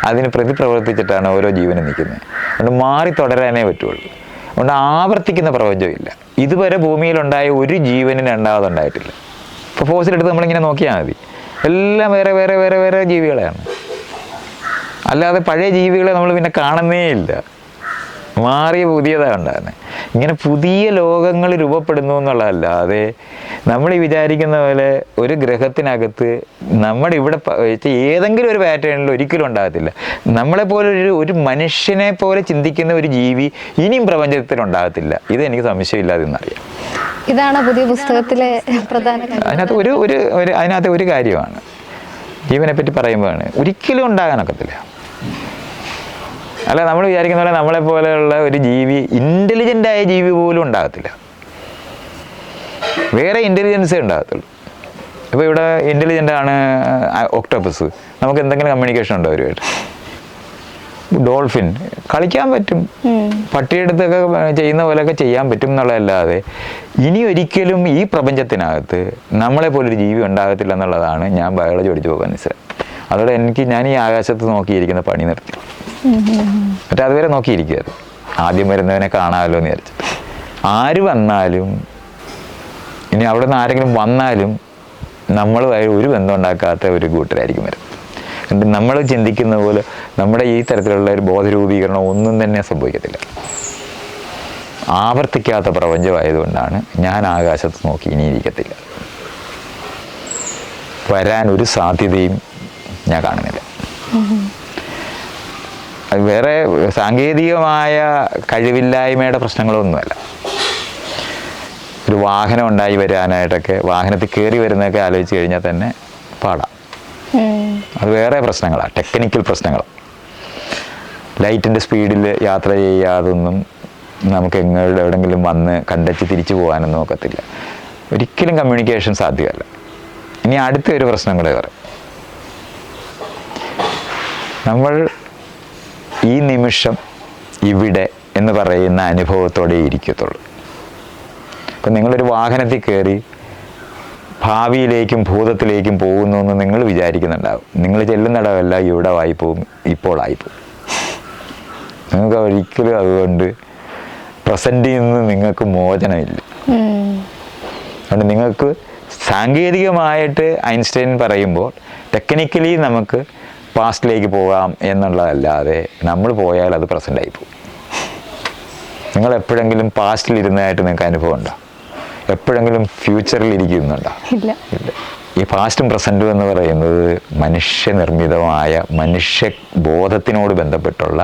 അതിന് പ്രതിപ്രവർത്തിച്ചിട്ടാണ് ഓരോ ജീവനും നിൽക്കുന്നത്. അതുകൊണ്ട് മാറി തുടരാനേ പറ്റുള്ളൂ. അതുകൊണ്ട് ആവർത്തിക്കുന്ന പ്രപഞ്ചമില്ല. ഇതുവരെ ഭൂമിയിലുണ്ടായ ഒരു ജീവനും രണ്ടാമതുണ്ടായിട്ടില്ല. ഇപ്പോൾ ഫോസിലെടുത്ത് നമ്മളിങ്ങനെ നോക്കിയാൽ മതി, എല്ലാം വേറെ വേറെ വേറെ വേറെ ജീവികളെയാണ്. അല്ലാതെ പഴയ ജീവികളെ നമ്മൾ പിന്നെ കാണുന്നേ ഇല്ല, മാറിയ പുതിയതാണ് ഉണ്ടാകുന്നത്. ഇങ്ങനെ പുതിയ ലോകങ്ങൾ രൂപപ്പെടുന്നു എന്നുള്ളതല്ലാതെ നമ്മൾ ഈ വിചാരിക്കുന്ന പോലെ ഒരു ഗ്രഹത്തിനകത്ത് നമ്മുടെ ഇവിടെ ഏതെങ്കിലും ഒരു പാറ്റേണിൽ ഒരിക്കലും ഉണ്ടാകത്തില്ല. നമ്മളെപ്പോലെ ഒരു മനുഷ്യനെ പോലെ ചിന്തിക്കുന്ന ഒരു ജീവി ഇനിയും പ്രപഞ്ചത്തിൽ ഉണ്ടാകത്തില്ല. ഇത് എനിക്ക് സംശയമില്ലാതെ എന്നറിയാം. ഇതാണ് പുതിയ പുസ്തകത്തിലെ പ്രധാന അതിനകത്ത് ഒരു കാര്യമാണ്, ജീവനെ പറ്റി പറയുമ്പോഴാണ് ഒരിക്കലും ഉണ്ടാകാനൊക്കത്തില്ല. അല്ല, നമ്മൾ വിചാരിക്കുന്ന പോലെ നമ്മളെപ്പോലെയുള്ള ഒരു ജീവി, ഇൻ്റലിജൻ്റായ ജീവി പോലും ഉണ്ടാകത്തില്ല. വേറെ ഇൻ്റലിജൻസേ ഉണ്ടാകത്തുള്ളൂ. ഇപ്പോൾ ഇവിടെ ഇൻ്റലിജൻ്റാണ് ഒക്ടോപ്പസ്, നമുക്ക് എന്തെങ്കിലും കമ്മ്യൂണിക്കേഷൻ ഉണ്ടോ അവരുമായിട്ട്? ഡോൾഫിൻ കളിക്കാൻ പറ്റും, പട്ടിയെടുത്തൊക്കെ ചെയ്യുന്ന പോലെയൊക്കെ ചെയ്യാൻ പറ്റും എന്നുള്ളതല്ലാതെ ഇനി ഒരിക്കലും ഈ പ്രപഞ്ചത്തിനകത്ത് നമ്മളെപ്പോലൊരു ജീവി ഉണ്ടാകത്തില്ല എന്നുള്ളതാണ് ഞാൻ ബയോളജി പഠിച്ചു പോകാൻ മനസ്സിലായി. അതോടെ ഞാൻ ഈ ആകാശത്ത് നോക്കിയിരിക്കുന്ന പണി നിർത്തി. മറ്റേ അതുവരെ നോക്കിയിരിക്കുകയായിരുന്നു, ആദ്യം വരുന്നവനെ കാണാമല്ലോ എന്ന് വിചാരിച്ചിട്ട്. ആര് വന്നാലും, ഇനി അവിടെ നിന്ന് ആരെങ്കിലും വന്നാലും നമ്മളുമായി ഒരു ബന്ധം ഉണ്ടാക്കാത്ത ഒരു കൂട്ടരായിരിക്കും വരുന്നത്. എന്നിട്ട് നമ്മൾ ചിന്തിക്കുന്ന പോലെ നമ്മുടെ ഈ തരത്തിലുള്ള ഒരു ബോധരൂപീകരണം ഒന്നും തന്നെ സംഭവിക്കത്തില്ല. ആവർത്തിക്കാത്ത പ്രപഞ്ചമായതുകൊണ്ടാണ് ഞാൻ ആകാശത്ത് നോക്കി ഇനിയിരിക്കത്തില്ല. വരാൻ ഒരു സാധ്യതയും ഞാൻ കാണുന്നില്ല. അത് വേറെ സാങ്കേതികമായ കഴിവില്ലായ്മയുടെ പ്രശ്നങ്ങളൊന്നുമല്ല. ഒരു വാഹനം ഉണ്ടായി വരാനായിട്ടൊക്കെ, വാഹനത്തിൽ കയറി വരുന്നതൊക്കെ ആലോചിച്ച് കഴിഞ്ഞാൽ തന്നെ പാടാം. അത് വേറെ പ്രശ്നങ്ങളാണ്, ടെക്നിക്കൽ പ്രശ്നങ്ങൾ. ലൈറ്റിൻ്റെ സ്പീഡിൽ യാത്ര ചെയ്യാതൊന്നും നമുക്ക് എവിടെയെങ്കിലും വന്ന് കണ്ടെത്തി തിരിച്ചു പോകാനൊന്നും ഒക്കത്തില്ല. ഒരിക്കലും കമ്മ്യൂണിക്കേഷൻ സാധ്യമല്ല. ഇനി അടുത്ത ഒരു പ്രശ്നം കൂടെ പറയും. നമ്മൾ ഈ നിമിഷം ഇവിടെ എന്ന് പറയുന്ന അനുഭവത്തോടെ ഇരിക്കത്തുള്ളൂ. ഇപ്പം നിങ്ങളൊരു വാഹനത്തിൽ കയറി ഭാവിയിലേക്കും ഭൂതത്തിലേക്കും പോകുന്നു എന്ന് നിങ്ങൾ വിചാരിക്കുന്നുണ്ടാവും. നിങ്ങൾ ചെല്ലുന്നിടമല്ല ഇവിടെ ആയിപ്പോവും, ഇപ്പോഴായിപ്പോവും. നിങ്ങൾക്ക് ഒരിക്കലും അതുകൊണ്ട് പ്രസൻറ്റിൽ നിന്ന് നിങ്ങൾക്ക് മോചനമില്ല. അതുകൊണ്ട് നിങ്ങൾക്ക് സാങ്കേതികമായിട്ട് ഐൻസ്റ്റൈൻ പറയുമ്പോൾ ടെക്നിക്കലി നമുക്ക് പാസ്റ്റിലേക്ക് പോകാം എന്നുള്ളതല്ലാതെ നമ്മൾ പോയാൽ അത് പ്രസൻ്റായി പോകും. നിങ്ങൾ എപ്പോഴെങ്കിലും പാസ്റ്റിൽ ഇരുന്നതായിട്ട് നിങ്ങൾക്ക് അനുഭവം ഉണ്ടോ? എപ്പോഴെങ്കിലും ഫ്യൂച്ചറിൽ ഇരിക്കുന്നുണ്ടോ? ഇല്ല. ഈ പാസ്റ്റും പ്രസൻറ്റും എന്ന് പറയുന്നത് മനുഷ്യനിർമ്മിതമായ മനുഷ്യ ബോധത്തിനോട് ബന്ധപ്പെട്ടുള്ള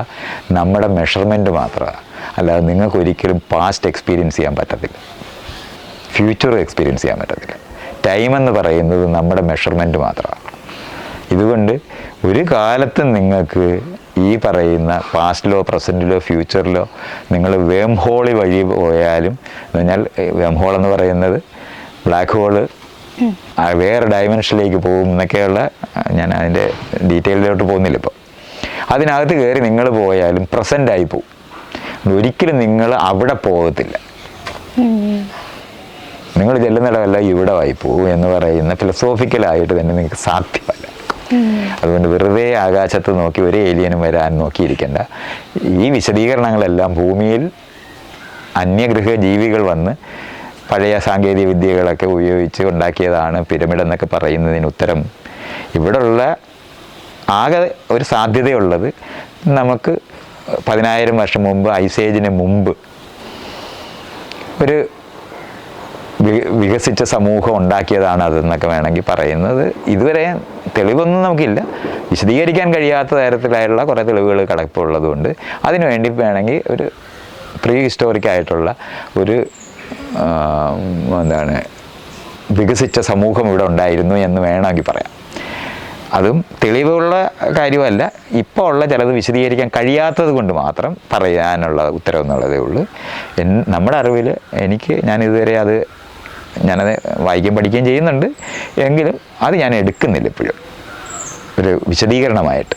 നമ്മുടെ മെഷർമെൻറ്റ് മാത്രമാണ്. അല്ലാതെ നിങ്ങൾക്ക് ഒരിക്കലും പാസ്റ്റ് എക്സ്പീരിയൻസ് ചെയ്യാൻ പറ്റത്തില്ല, ഫ്യൂച്ചർ എക്സ്പീരിയൻസ് ചെയ്യാൻ പറ്റത്തില്ല. ടൈം എന്ന് പറയുന്നത് നമ്മുടെ മെഷർമെൻറ്റ് മാത്രമാണ്. ഇതുകൊണ്ട് ഒരു കാലത്തും നിങ്ങൾക്ക് ഈ പറയുന്ന പാസ്റ്റിലോ പ്രസൻറ്റിലോ ഫ്യൂച്ചറിലോ നിങ്ങൾ വേം ഹോളി വഴി പോയാലും, എന്ന് പറഞ്ഞാൽ വേം ഹോൾ എന്ന് പറയുന്നത് ബ്ലാക്ക് ഹോള് വേറെ ഡയമെൻഷനിലേക്ക് പോകും എന്നൊക്കെയുള്ള, ഞാൻ അതിൻ്റെ ഡീറ്റെയിലിലോട്ട് പോകുന്നില്ല ഇപ്പോൾ. അതിനകത്ത് കയറി നിങ്ങൾ പോയാലും പ്രസൻ്റായി പോകും. ഒരിക്കലും നിങ്ങൾ അവിടെ പോകത്തില്ല. നിങ്ങൾ ചെല്ലുന്നിടമല്ല ഇവിടെ ആയി പോകും എന്ന് പറയുന്ന ഫിലോസോഫിക്കലായിട്ട് തന്നെ നിങ്ങൾക്ക് സാധ്യമല്ല. അതുകൊണ്ട് വെറുതെ ആകാശത്ത് നോക്കി ഒരു ഏലിയനും വരാൻ നോക്കിയിരിക്കേണ്ട. ഈ വിശദീകരണങ്ങളെല്ലാം ഭൂമിയിൽ അന്യഗ്രഹ ജീവികൾ വന്ന് പഴയ സാങ്കേതിക വിദ്യകളൊക്കെ ഉപയോഗിച്ച് ഉണ്ടാക്കിയതാണ് പിരമിഡ് എന്നൊക്കെ പറയുന്നതിന് ഉത്തരം ഇവിടെയുള്ള ആകെ ഒരു സാധ്യതയുള്ളത് നമുക്ക് 10,000 വർഷം മുമ്പ്, ഐസേജിന് മുമ്പ് ഒരു വികസിച്ച സമൂഹം ഉണ്ടാക്കിയതാണ് അതെന്നൊക്കെ വേണമെങ്കിൽ പറയുന്നത്. ഇതുവരെ തെളിവൊന്നും നമുക്കില്ല, വിശദീകരിക്കാൻ കഴിയാത്ത തരത്തിലായുള്ള കുറേ തെളിവുകൾ കിടപ്പുള്ളതുകൊണ്ട് അതിനുവേണ്ടി വേണമെങ്കിൽ ഒരു പ്രീ ഹിസ്റ്റോറിക്കായിട്ടുള്ള ഒരു എന്താണ് വികസിച്ച സമൂഹം ഇവിടെ ഉണ്ടായിരുന്നു എന്ന് വേണമെങ്കിൽ പറയാം. അതും തെളിവുള്ള കാര്യമല്ല, ഇപ്പോൾ ഉള്ള ചിലത് വിശദീകരിക്കാൻ കഴിയാത്തത് കൊണ്ട് മാത്രം പറയാനുള്ള ഉത്തരവ് എന്നുള്ളതേ ഉള്ളൂ. നമ്മുടെ അറിവിൽ ഞാനിതുവരെ ഞാനത് വായിക്കുകയും പഠിക്കുകയും ചെയ്യുന്നുണ്ട്, എങ്കിലും അത് ഞാൻ എടുക്കുന്നില്ല ഇപ്പോഴും ഒരു വിശദീകരണമായിട്ട്.